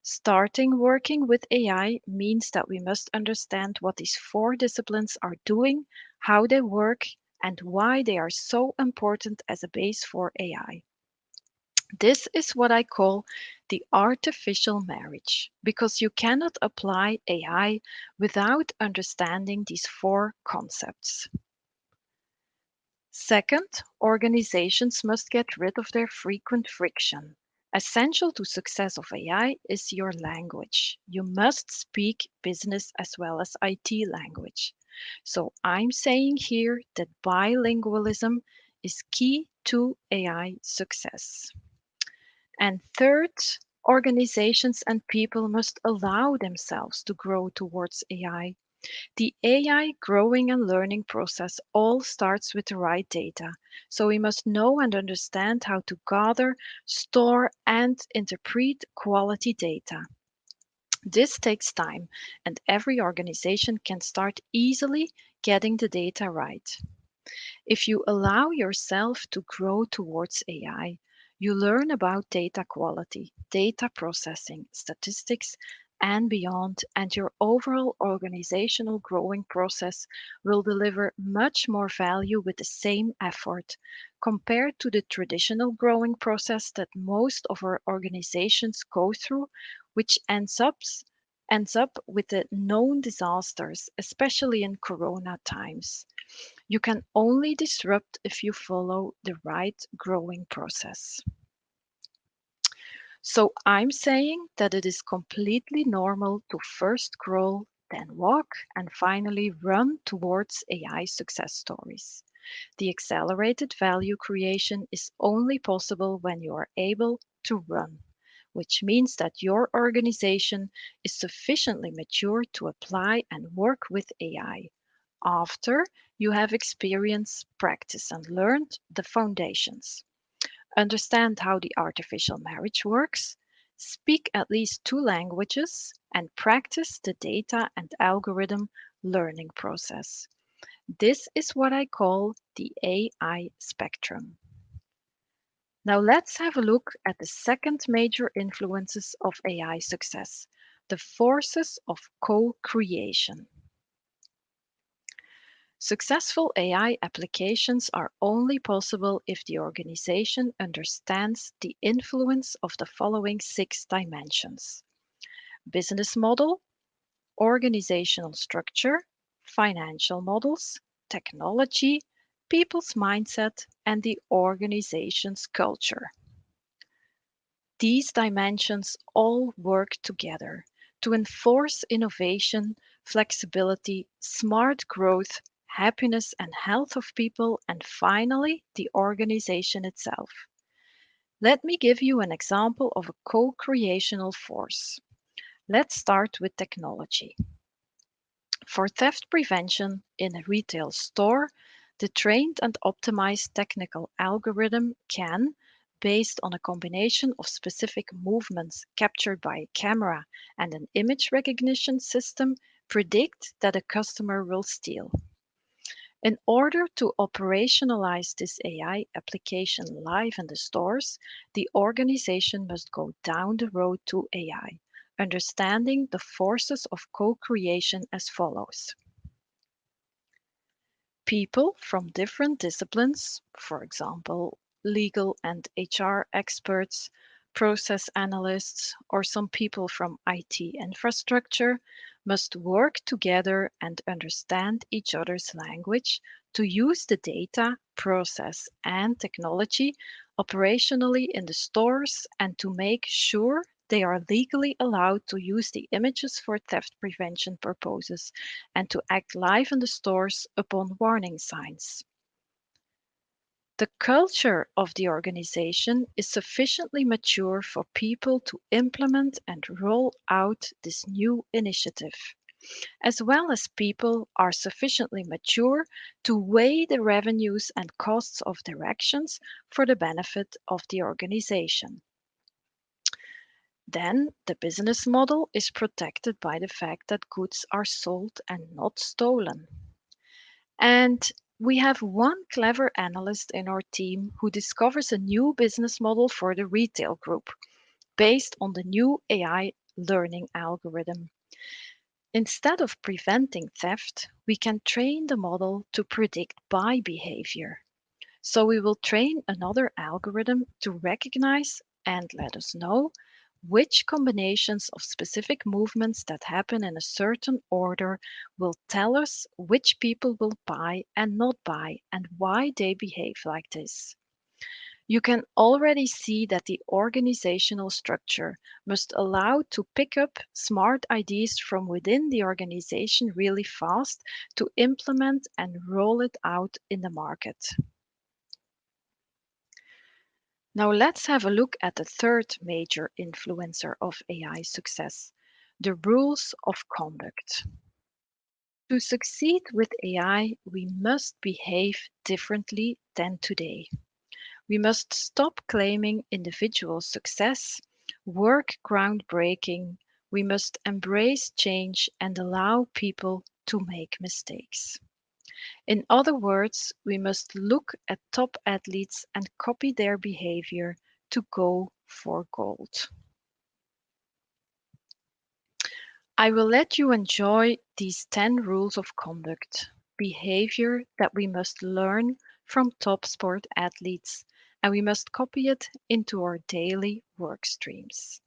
Starting working with AI means that we must understand what these four disciplines are doing, how they work, and why they are so important as a base for AI. This is what I call the artificial marriage, because you cannot apply AI without understanding these four concepts. Second, organizations must get rid of their frequent friction. Essential to success of AI is your language. You must speak business as well as IT language. So I'm saying here that bilingualism is key to AI success. And third, organizations and people must allow themselves to grow towards AI. The AI growing and learning process all starts with the right data. So we must know and understand how to gather, store, and interpret quality data. This takes time, and every organization can start easily getting the data right. If you allow yourself to grow towards AI, you learn about data quality, data processing, statistics, and beyond, and your overall organizational growing process will deliver much more value with the same effort compared to the traditional growing process that most of our organizations go through, which ends up with the known disasters, especially in Corona times. You can only disrupt if you follow the right growing process. So I'm saying that it is completely normal to first crawl, then walk, and finally run towards AI success stories. The accelerated value creation is only possible when you are able to run, which means that your organization is sufficiently mature to apply and work with AI after you have experienced, practiced, and learned the foundations. Understand how the artificial marriage works, speak at least two languages, and practice the data and algorithm learning process. This is what I call the AI spectrum. Now let's have a look at the second major influences of AI success, the forces of co-creation. Successful AI applications are only possible if the organization understands the influence of the following 6 dimensions: business model, organizational structure, financial models, technology, people's mindset, and the organization's culture. These dimensions all work together to enforce innovation, flexibility, smart growth, happiness and health of people, and finally, the organization itself. Let me give you an example of a co-creational force. Let's start with technology. For theft prevention in a retail store, The trained and optimized technical algorithm can, based on a combination of specific movements captured by a camera and an image recognition system, predict that a customer will steal. In order to operationalize this AI application live in the stores, the organization must go down the road to AI, understanding the forces of co-creation as follows. People from different disciplines, for example, legal and HR experts, process analysts, or some people from IT infrastructure, must work together and understand each other's language to use the data, process, and technology operationally in the stores and to make sure they are legally allowed to use the images for theft prevention purposes and to act live in the stores upon warning signs. The culture of the organization is sufficiently mature for people to implement and roll out this new initiative, as well as people are sufficiently mature to weigh the revenues and costs of their actions for the benefit of the organization. Then the business model is protected by the fact that goods are sold and not stolen. And we have one clever analyst in our team who discovers a new business model for the retail group based on the new AI learning algorithm. Instead of preventing theft, we can train the model to predict buy behavior. So we will train another algorithm to recognize and let us know which combinations of specific movements that happen in a certain order will tell us which people will buy and not buy and why they behave like this. You can already see that the organizational structure must allow to pick up smart ideas from within the organization really fast to implement and roll it out in the market. Now let's have a look at the third major influencer of AI success, the rules of conduct. To succeed with AI, we must behave differently than today. We must stop claiming individual success, work groundbreaking. We must embrace change and allow people to make mistakes. In other words, we must look at top athletes and copy their behavior to go for gold. I will let you enjoy these 10 rules of conduct, behavior that we must learn from top sport athletes, and we must copy it into our daily work streams.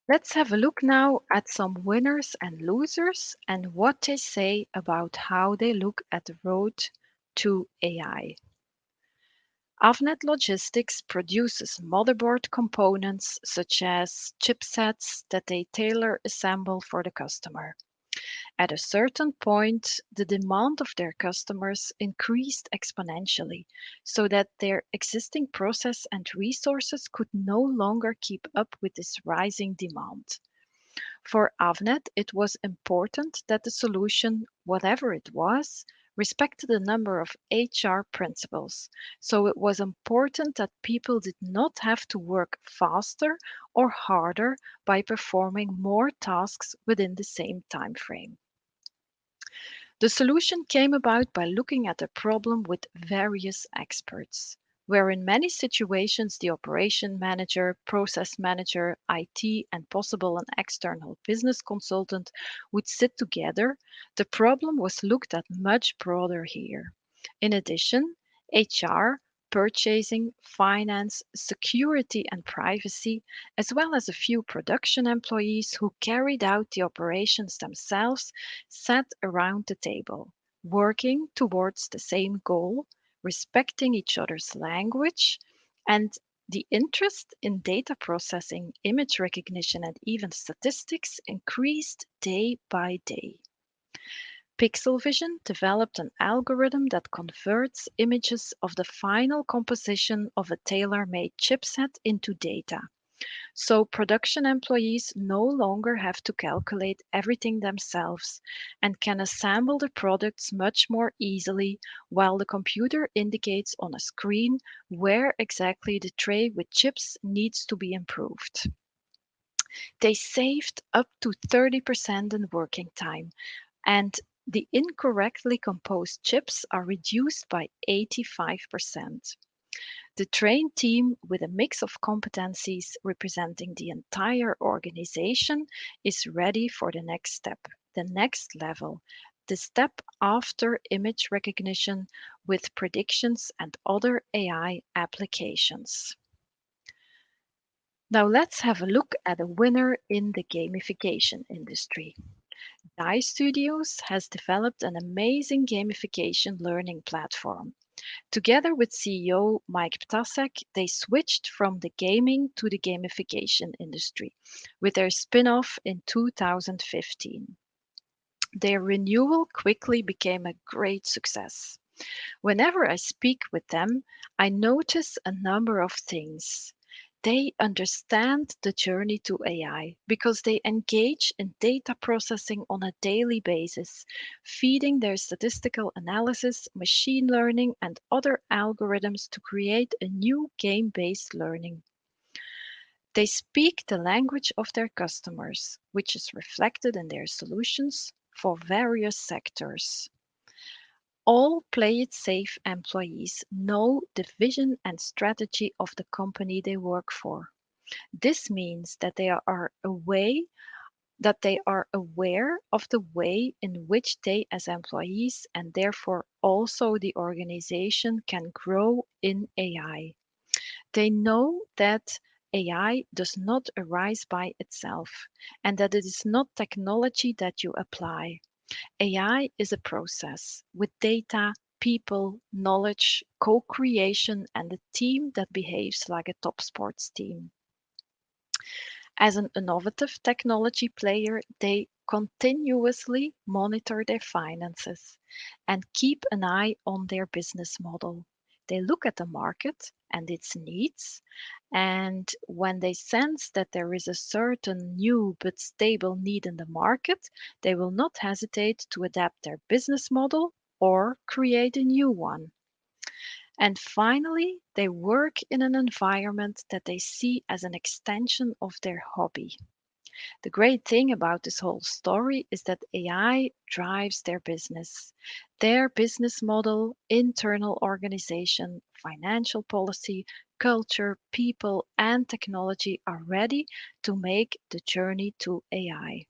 Let's have a look now at some winners and losers and what they say about how they look at the road to AI. Avnet Logistics produces motherboard components such as chipsets that they tailor assemble for the customer. At a certain point, the demand of their customers increased exponentially so that their existing process and resources could no longer keep up with this rising demand. For Avnet, it was important that the solution, whatever it was, respected a number of HR principles. So it was important that people did not have to work faster or harder by performing more tasks within the same time frame. The solution came about by looking at the problem with various experts, where in many situations the operation manager, process manager, IT, and possible an external business consultant would sit together. The problem was looked at much broader here. In addition, HR, purchasing, finance, security, and privacy, as well as a few production employees who carried out the operations themselves, sat around the table, working towards the same goal, respecting each other's language, and The interest in data processing, image recognition, and even statistics increased day by day. Pixel Vision developed an algorithm that converts images of the final composition of a tailor-made chipset into data. So production employees no longer have to calculate everything themselves and can assemble the products much more easily while the computer indicates on a screen where exactly the tray with chips needs to be improved. They saved up to 30% in working time, and the incorrectly composed chips are reduced by 85%. The trained team, with a mix of competencies representing the entire organization, is ready for the next step, the next level, the step after image recognition with predictions and other AI applications. Now let's have a look at a winner in the gamification industry. Dai Studios has developed an amazing gamification learning platform. Together with CEO Mike Ptasek, they switched from the gaming to the gamification industry with their spin-off in 2015. Their renewal quickly became a great success. Whenever I speak with them, I notice a number of things. They understand the journey to AI because they engage in data processing on a daily basis, feeding their statistical analysis, machine learning, and other algorithms to create a new game-based learning. They speak the language of their customers, which is reflected in their solutions for various sectors. All Play It Safe employees know the vision and strategy of the company they work for. This means that they are aware of the way in which they as employees and therefore also the organization can grow in AI. They know that AI does not arise by itself and that it is not technology that you apply. AI is a process with data, people, knowledge, co-creation, and a team that behaves like a top sports team. As an innovative technology player, they continuously monitor their finances and keep an eye on their business model. They look at the market and its needs, and when they sense that there is a certain new but stable need in the market, they will not hesitate to adapt their business model or create a new one. And finally, they work in an environment that they see as an extension of their hobby. The great thing about this whole story is that AI drives their business model, internal organization, financial policy, culture, people, and technology are ready to make the journey to AI.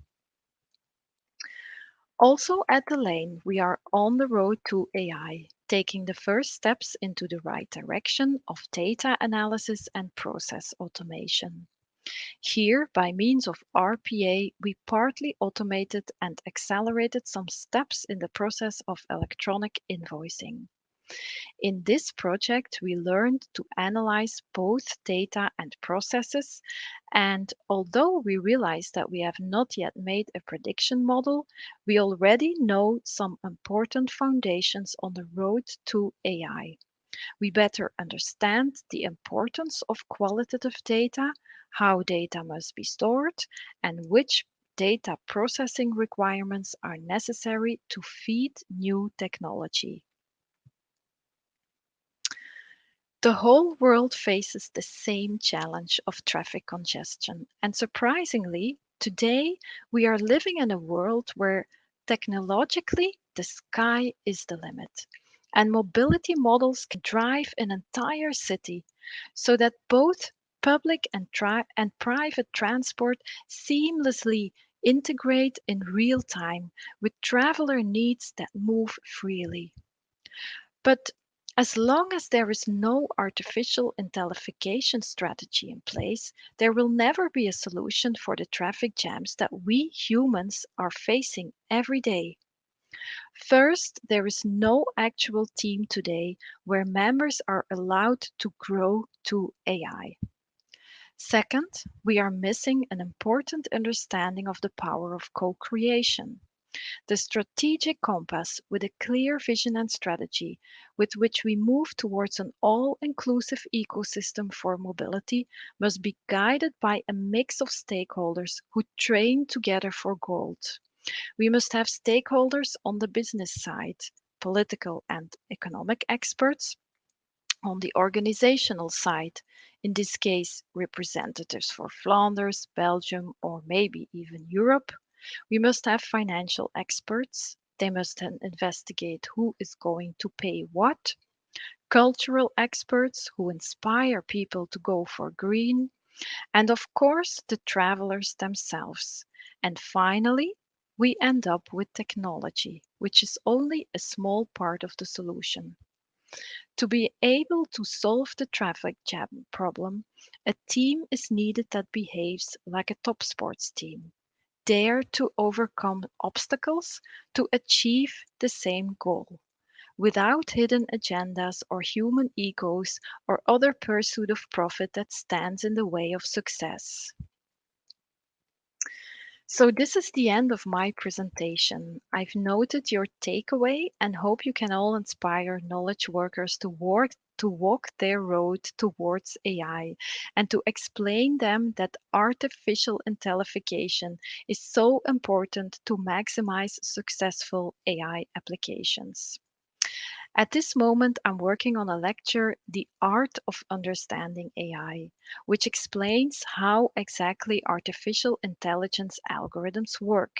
Also at the Lane, we are on the road to AI, taking the first steps into the right direction of data analysis and process automation. Here, by means of RPA, we partly automated and accelerated some steps in the process of electronic invoicing. In this project, we learned to analyze both data and processes, and although we realized that we have not yet made a prediction model, we already know some important foundations on the road to AI. We better understand the importance of qualitative data, how data must be stored, and which data processing requirements are necessary to feed new technology. The whole world faces the same challenge of traffic congestion, and surprisingly, today we are living in a world where technologically the sky is the limit, and mobility models can drive an entire city so that both public and private transport seamlessly integrate in real time with traveler needs that move freely. But as long as there is no artificial intellification strategy in place, there will never be a solution for the traffic jams that we humans are facing every day. First, there is no actual team today where members are allowed to grow to AI. Second, we are missing an important understanding of the power of co-creation. The strategic compass with a clear vision and strategy with which we move towards an all-inclusive ecosystem for mobility must be guided by a mix of stakeholders who train together for gold. We must have stakeholders on the business side, political and economic experts, on the organizational side, in this case, representatives for Flanders, Belgium, or maybe even Europe. We must have financial experts. They must then investigate who is going to pay what. Cultural experts who inspire people to go for green. And of course, the travelers themselves. And finally, we end up with technology, which is only a small part of the solution. To be able to solve the traffic jam problem, a team is needed that behaves like a top sports team, dare to overcome obstacles to achieve the same goal, without hidden agendas or human egos or other pursuit of profit that stands in the way of success. So this is the end of my presentation. I've noted your takeaway and hope you can all inspire knowledge workers to walk their road towards AI and to explain them that artificial intelligence is so important to maximize successful AI applications. At this moment, I'm working on a lecture, The Art of Understanding AI, which explains how exactly artificial intelligence algorithms work.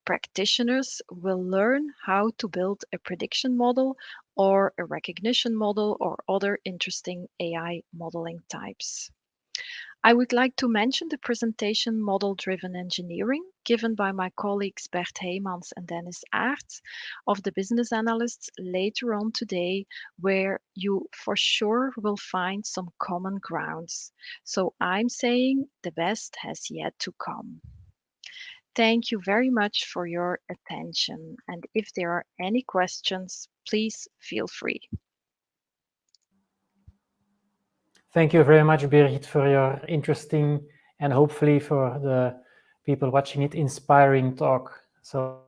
Practitioners will learn how to build a prediction model or a recognition model or other interesting AI modeling types. I would like to mention the presentation Model-Driven Engineering given by my colleagues Bert Heymans and Dennis Aerts of the Business Analysts later on today, where you for sure will find some common grounds. So I'm saying the best has yet to come. Thank you very much for your attention. And if there are any questions, please feel free. Thank you very much, Birgit, for your interesting and hopefully for the people watching it, inspiring talk. So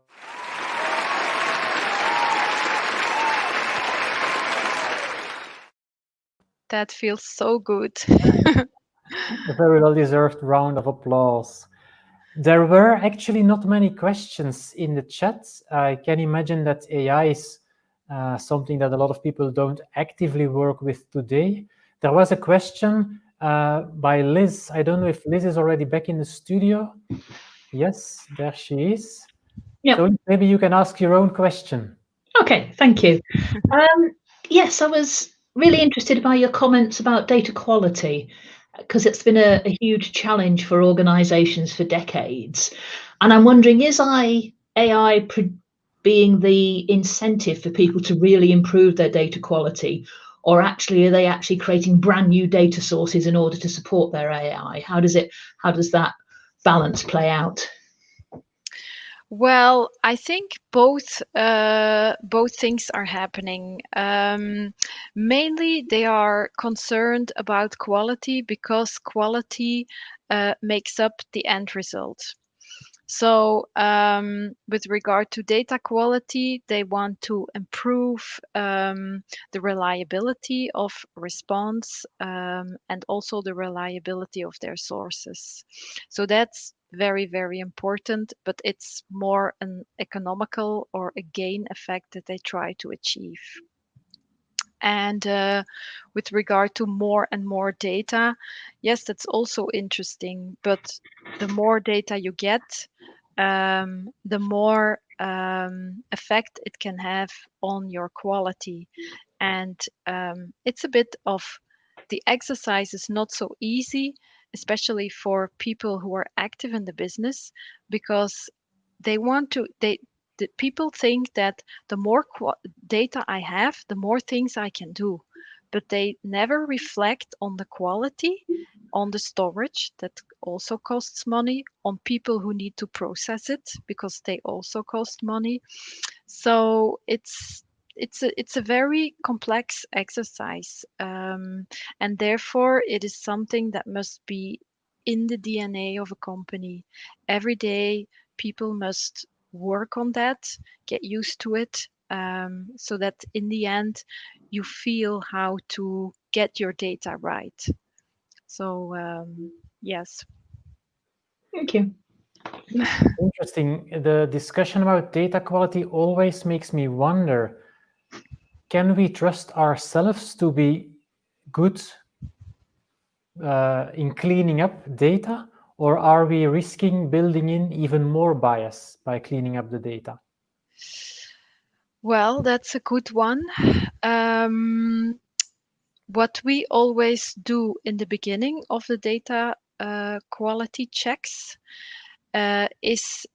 that feels so good. A very well-deserved round of applause. There were actually not many questions in the chat. I can imagine that AI is something that a lot of people don't actively work with today. There was a question by Liz. I don't know if Liz is already back in the studio. Yes, there she is. Yeah. So maybe you can ask your own question. Okay, thank you. Yes, I was really interested by your comments about data quality, because it's been a huge challenge for organizations for decades. And I'm wondering, is AI being the incentive for people to really improve their data quality, or actually are they actually creating brand new data sources in order to support their AI? How does that balance play out? Well, I think both things are happening. Mainly, they are concerned about quality because quality makes up the end result. So, with regard to data quality, they want to improve the reliability of response and also the reliability of their sources. So that's very, very important, but it's more an economical or a gain effect that they try to achieve. And with regard to more and more data, yes, that's also interesting. But the more data you get, the more effect it can have on your quality. And it's a bit of the exercise is not so easy, especially for people who are active in the business, because they want to, the people think that the more data I have, the more things I can do. But they never reflect on the quality, on the storage that also costs money, on people who need to process it because they also cost money. So it's a very complex exercise, and therefore it is something that must be in the DNA of a company. Every day, people must work on that, get used to it, so that in the end, you feel how to get your data right. So yes. Thank you. Interesting. The discussion about data quality always makes me wonder, can we trust ourselves to be good in cleaning up data, or are we risking building in even more bias by cleaning up the data? Well, that's a good one. What we always do in the beginning of the data quality checks is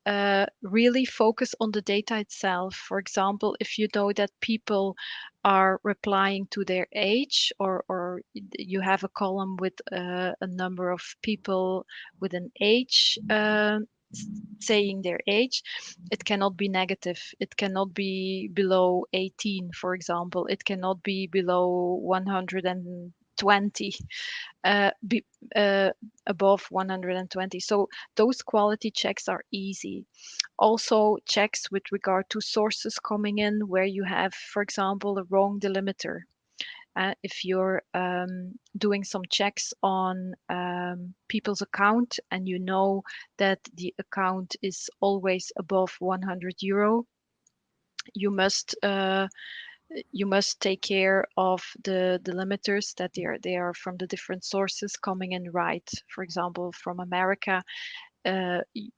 really focus on the data itself. For example, if you know that people are replying to their age, or you have a column with a number of people with an age saying their age, it cannot be negative. It cannot be below 18, for example. It cannot be below 120. Be above 120. So those quality checks are easy. Also, checks with regard to sources coming in where you have, for example, a wrong delimiter. If you're doing some checks on people's account and you know that the account is always above 100 euro, you must take care of the limiters, that they are from the different sources coming in right. For example, from America,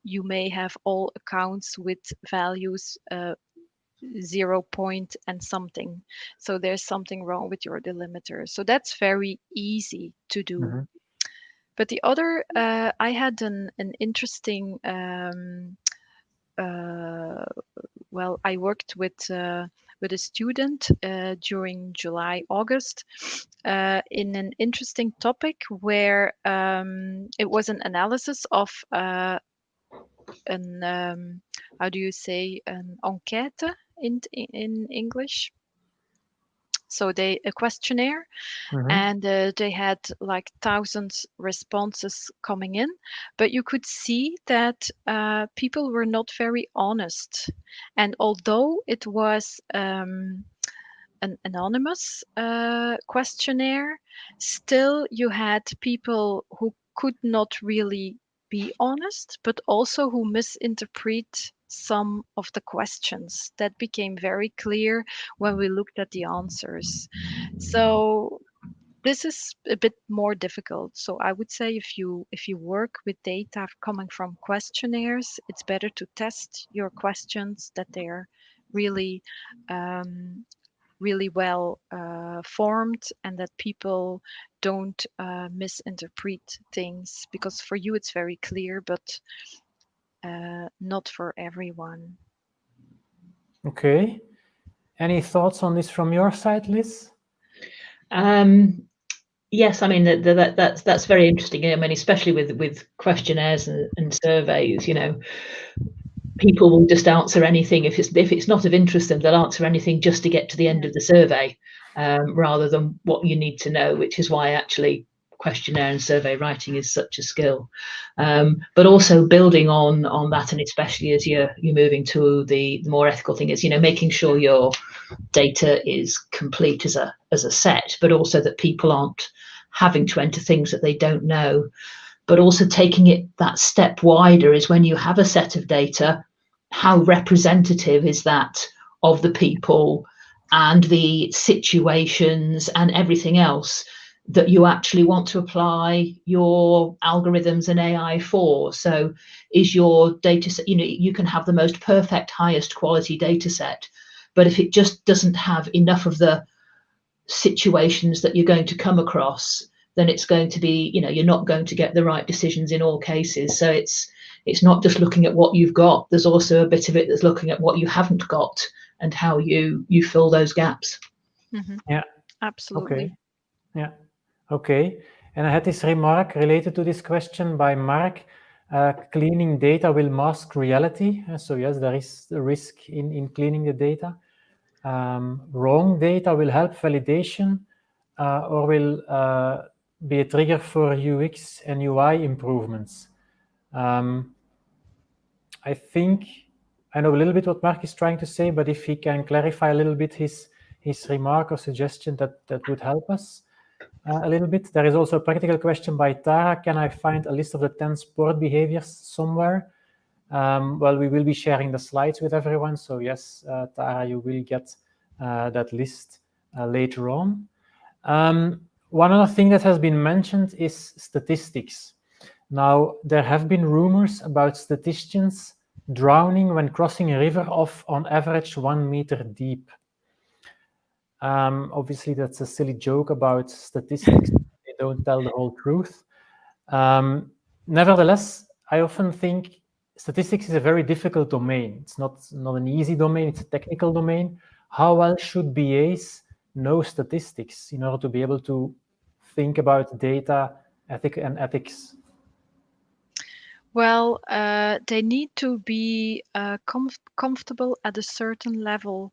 you may have all accounts with values 0 point and something. So there's something wrong with your delimiter. So that's very easy to do. Mm-hmm. But the other, I had an interesting, well, I worked with a student during July, August, in an interesting topic where it was an analysis of an how do you say, an enquête in English. So a questionnaire, Mm-hmm. and they had like thousands responses coming in, but you could see that people were not very honest. And although it was an anonymous questionnaire, still you had people who could not really be honest, but also who misinterpret some of the questions. That became very clear when we looked at the answers. So this is a bit more difficult. So I would say if you work with data coming from questionnaires, it's better to test your questions, that they're really really well formed, and that people don't misinterpret things, because for you it's very clear, but not for everyone. Okay. Any thoughts on this from your side, Liz? Yes, I mean that's very interesting. I mean, especially with questionnaires and surveys, you know, people will just answer anything if it's not of interest to them. They'll answer anything just to get to the end of the survey, rather than what you need to know. Which is why actually questionnaire and survey writing is such a skill. But also building on that, and especially as you're moving to the more ethical thing, is, you know, making sure your data is complete as a set, but also that people aren't having to enter things that they don't know. But also taking it that step wider is, when you have a set of data, how representative is that of the people and the situations and everything else that you actually want to apply your algorithms and AI for? So is your data set, you know, you can have the most perfect, highest quality data set, but if it just doesn't have enough of the situations that you're going to come across, then it's going to be, you know, you're not going to get the right decisions in all cases. So it's not just looking at what you've got. There's also a bit of it that's looking at what you haven't got and how you fill those gaps. Mm-hmm. Yeah, Absolutely. Okay. Yeah, okay. And I had this remark related to this question by Mark. Cleaning data will mask reality. So yes, there is a risk in cleaning the data. Wrong data will help validation or will be a trigger for UX and UI improvements. I think I know a little bit what Mark is trying to say, but if he can clarify a little bit his remark or suggestion, that would help us a little bit. There is also a practical question by Tara. Can I find a list of the 10 sport behaviors somewhere? Well, we will be sharing the slides with everyone. So yes, Tara, you will get that list later on. One other thing that has been mentioned is statistics. Now, there have been rumors about statisticians drowning when crossing a river of, on average, 1 meter deep. Obviously, that's a silly joke about statistics. They don't tell the whole truth. Nevertheless, I often think statistics is a very difficult domain. It's not an easy domain, it's a technical domain. How well should BAs know statistics in order to be able to think about data, ethics? Well, they need to be comfortable at a certain level.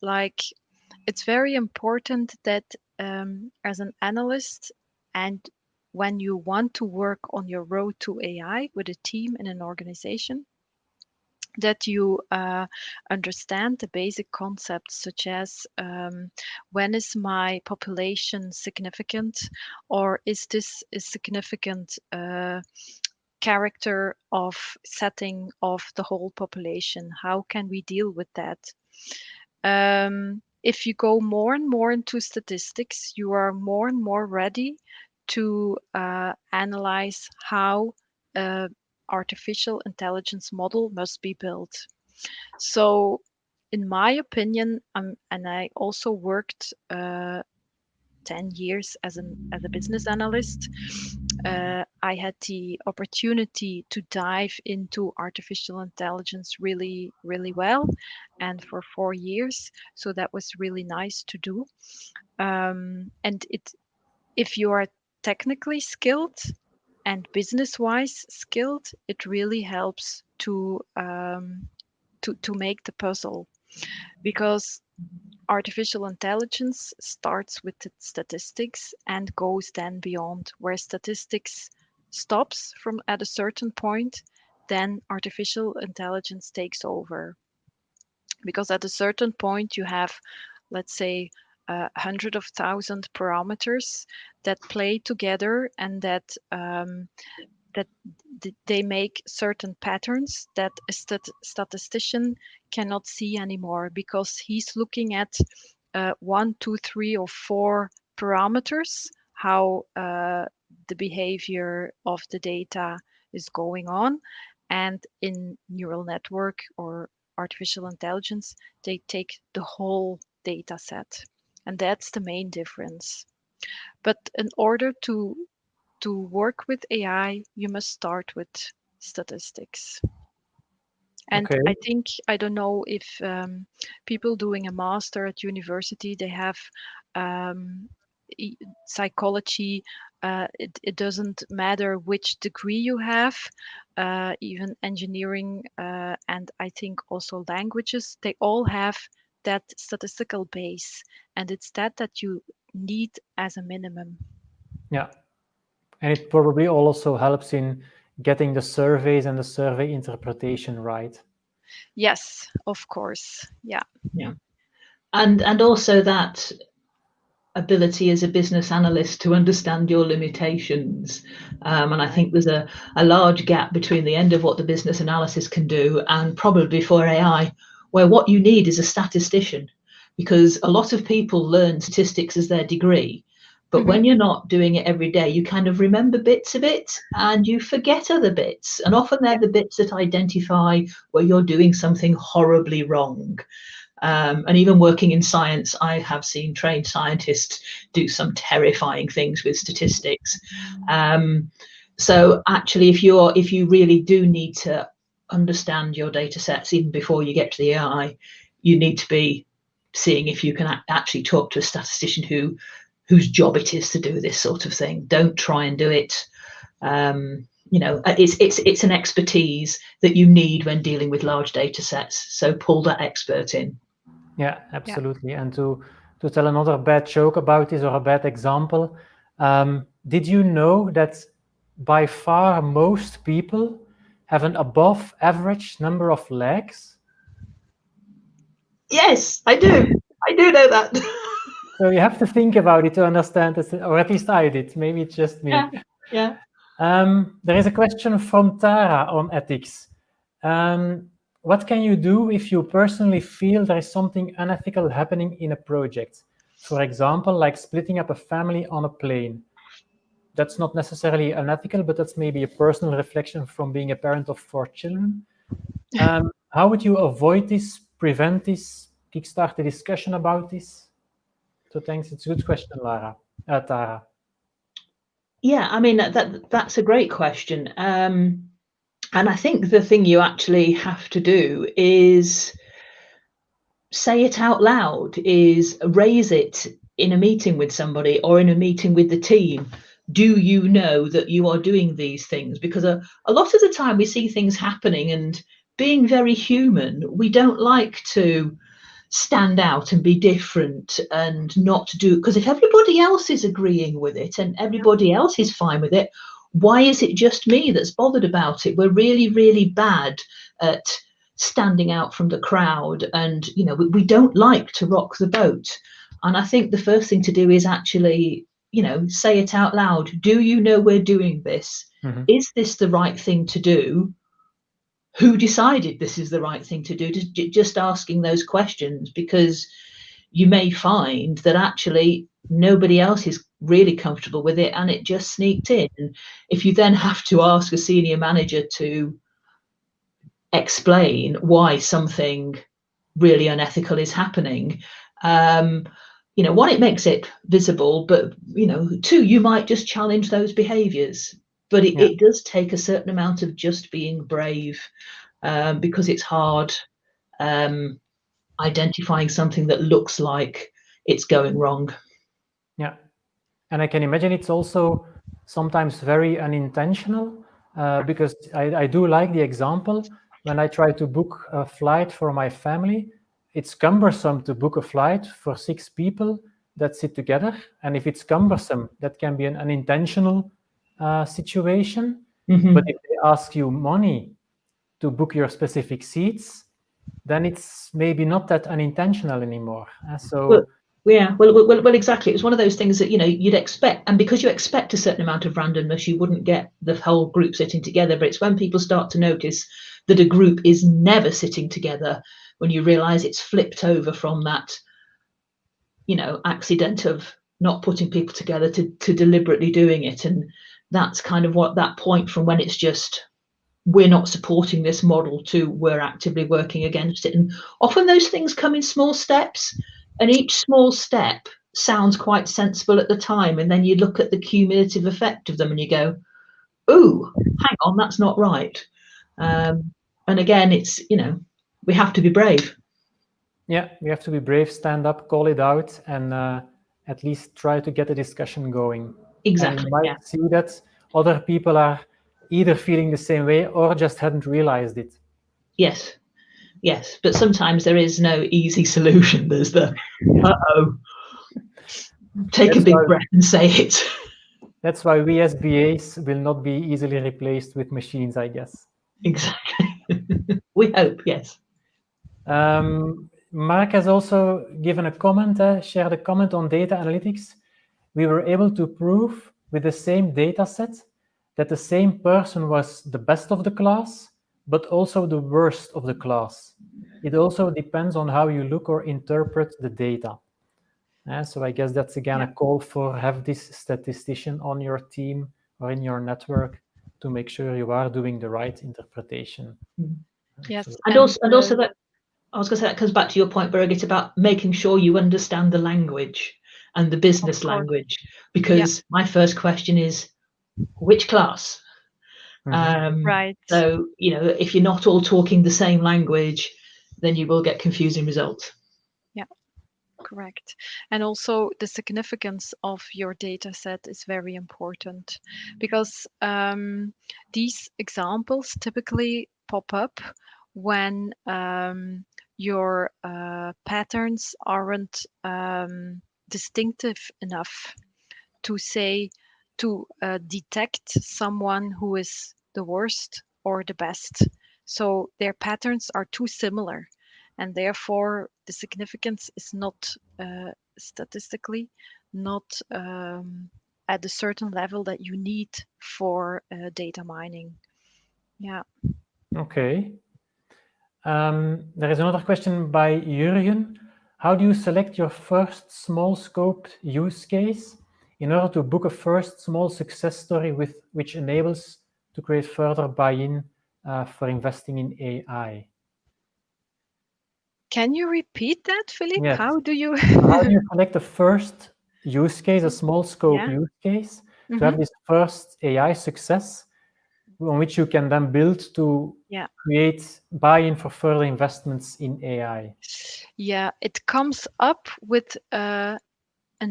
Like, it's very important that as an analyst, and when you want to work on your road to AI with a team in an organization, that you understand the basic concepts such as when is my population significant, or is this a significant character of setting of the whole population? How can we deal with that? If you go more and more into statistics, you are more and more ready to analyze how artificial intelligence model must be built. So in my opinion, and I also worked 10 years as a business analyst, I had the opportunity to dive into artificial intelligence really, really well, and for 4 years. So that was really nice to do. And if you are technically skilled and business-wise skilled, it really helps to make the puzzle, because artificial intelligence starts with the statistics and goes then beyond. Where statistics stops from at a certain point, then artificial intelligence takes over. Because at a certain point you have, let's say, 100,000 parameters that play together, and that they make certain patterns that a statistician cannot see anymore, because he's looking at 1, 2, 3, or 4 parameters, how the behavior of the data is going on. And in neural network or artificial intelligence, they take the whole data set. And that's the main difference. But in order to work with AI, you must start with statistics. And Okay. I think, I don't know if people doing a master at university, they have psychology. It doesn't matter which degree you have, even engineering, and I think also languages, they all have that statistical base, and it's that you need as a minimum. Yeah. And it probably also helps in getting the surveys and the survey interpretation right. Yes, of course. Yeah. Yeah. And also that ability as a business analyst to understand your limitations. And I think there's a large gap between the end of what the business analysis can do and probably for AI, where what you need is a statistician, because a lot of people learn statistics as their degree. But when you're not doing it every day, you kind of remember bits of it and you forget other bits. And often they're the bits that identify where you're doing something horribly wrong. And even working in science, I have seen trained scientists do some terrifying things with statistics. So actually, if you really do need to understand your data sets even before you get to the AI, you need to be seeing if you can actually talk to a statistician whose job it is to do this sort of thing. Don't try and do it it's an expertise that you need when dealing with large data sets. So pull that expert in. Yeah, absolutely. And to tell another bad joke about this, or a bad example, did you know that by far most people have an above average number of legs? Yes, I do. I do know that. So you have to think about it to understand this, or at least I did. Maybe it's just me. Yeah. There is a question from Tara on ethics. What can you do if you personally feel there is something unethical happening in a project? For example, like splitting up a family on a plane. That's not necessarily unethical, but that's maybe a personal reflection from being a parent of 4 children. How would you avoid this, prevent this, kickstart a discussion about this? So thanks, it's a good question, Tara. Yeah, I mean, that's a great question. And I think the thing you actually have to do is say it out loud, is raise it in a meeting with somebody or in a meeting with the team. Do you know that you are doing these things? Because a lot of the time we see things happening, and being very human, we don't like to stand out and be different and not do, because if everybody else is agreeing with it and everybody else is fine with it, why is it just me that's bothered about it? We're really, really bad at standing out from the crowd, and we don't like to rock the boat. And I think the first thing to do is actually say it out loud. Do you know we're doing this? Is this the right thing to do? Who decided this is the right thing to do? Just asking those questions, because you may find that actually nobody else is really comfortable with it and it just sneaked in. And if you then have to ask a senior manager to explain why something really unethical is happening, one, it makes it visible, but two, you might just challenge those behaviors. But it does take a certain amount of just being brave, because it's hard identifying something that looks like it's going wrong. Yeah, and I can imagine it's also sometimes very unintentional, because I do like the example. When I try to book a flight for my family, it's cumbersome to book a flight for 6 people that sit together. And if it's cumbersome, that can be an unintentional situation. But if they ask you money to book your specific seats, then it's maybe not that unintentional anymore. Well, exactly. It's one of those things that you'd expect, and because you expect a certain amount of randomness, you wouldn't get the whole group sitting together. But it's when people start to notice that a group is never sitting together, when you realise it's flipped over from that, accident of not putting people together to deliberately doing it. And that's kind of what that point from when it's just, we're not supporting this model, to we're actively working against it. And often those things come in small steps, and each small step sounds quite sensible at the time. And then you look at the cumulative effect of them and you go, oh, hang on, that's not right. And again, it's, we have to be brave. Yeah, we have to be brave, stand up, call it out, and at least try to get a discussion going. Exactly. And you might see that other people are either feeling the same way or just hadn't realized it. Yes, but sometimes there is no easy solution. There's the take a big breath and say it. That's why we as BAs will not be easily replaced with machines, I guess. Exactly. We hope, yes. Mark has also given a comment, shared a comment on data analytics. We were able to prove with the same data set that the same person was the best of the class, but also the worst of the class. It also depends on how you look or interpret the data. So I guess that's again a call for have this statistician on your team or in your network to make sure you are doing the right interpretation. Yes, and also that, I was going to say, that comes back to your point, Birgit, about making sure you understand the language and the business language, because my first question is, which class? Right. So, if you're not all talking the same language, then you will get confusing results. Yeah. Correct. And also the significance of your data set is very important because these examples typically pop up when your patterns aren't distinctive enough to say to detect someone who is the worst or the best. So their patterns are too similar, and therefore the significance is not statistically not at a certain level that you need for data mining. Yeah. Okay. There is another question by Jurgen. How do you select your first small scoped use case in order to book a first small success story which enables to create further buy-in for investing in AI? Can you repeat that, Philippe? Yes. How do you select the first use case, a small scope Yeah. use case, to have this first AI success on which you can then build to create buy-in for further investments in AI? Yeah, it comes up with an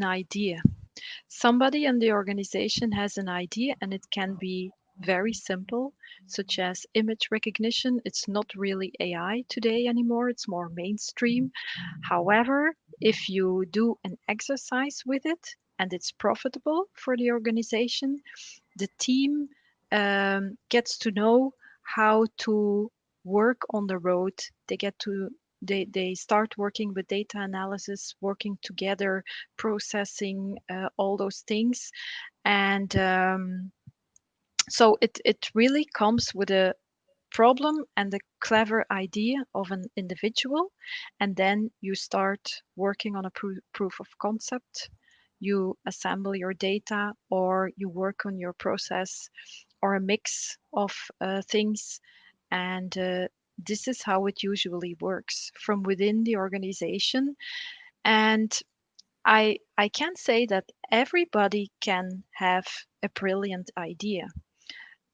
idea. Somebody in the organization has an idea, and it can be very simple, such as image recognition. It's not really AI today anymore, it's more mainstream. However, if you do an exercise with it and it's profitable for the organization, the team gets to know how to work on the road. They start working with data analysis, working together, processing all those things, and so it really comes with a problem and a clever idea of an individual, and then you start working on a proof of concept. You assemble your data, or you work on your process, or a mix of things, and this is how it usually works from within the organization. And I can't say that everybody can have a brilliant idea.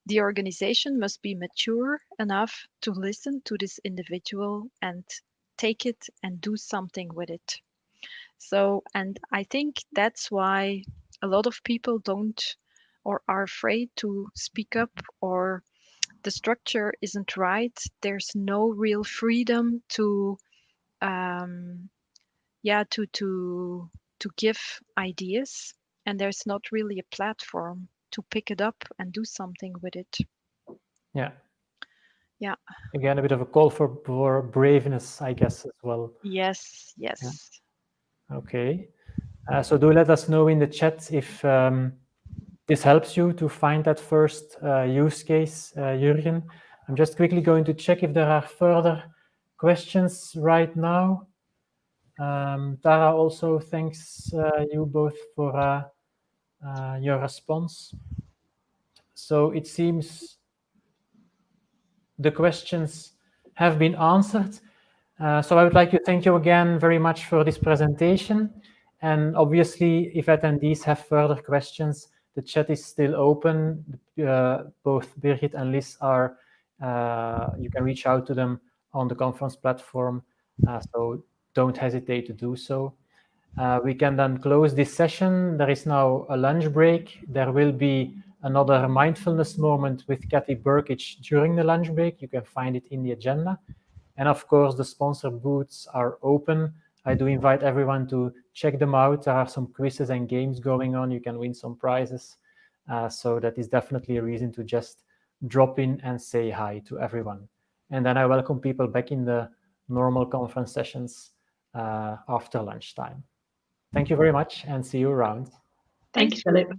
The organization must be mature enough to listen to this individual and take it and do something with it. So, and I think that's why a lot of people don't or are afraid to speak up, or the structure isn't right. There's no real freedom to to give ideas, and there's not really a platform to pick it up and do something with it. Yeah. Yeah. Again, a bit of a call for braveness, I guess, as well. Yes. Yeah. Okay. So do let us know in the chat if this helps you to find that first use case, Jurgen. I'm just quickly going to check if there are further questions right now. Tara also thanks you both for your response. So it seems the questions have been answered. So I would like to thank you again very much for this presentation. And obviously, if attendees have further questions, the chat is still open. Both Birgit and Liz are, you can reach out to them on the conference platform. So don't hesitate to do so. We can then close this session. There is now a lunch break. There will be another mindfulness moment with Kathy Birgit during the lunch break. You can find it in the agenda. And of course, the sponsor booths are open. I do invite everyone to check them out. There are some quizzes and games going on. You can win some prizes. So that is definitely a reason to just drop in and say hi to everyone. And then I welcome people back in the normal conference sessions after lunchtime. Thank you very much and see you around. Thank you, Philip.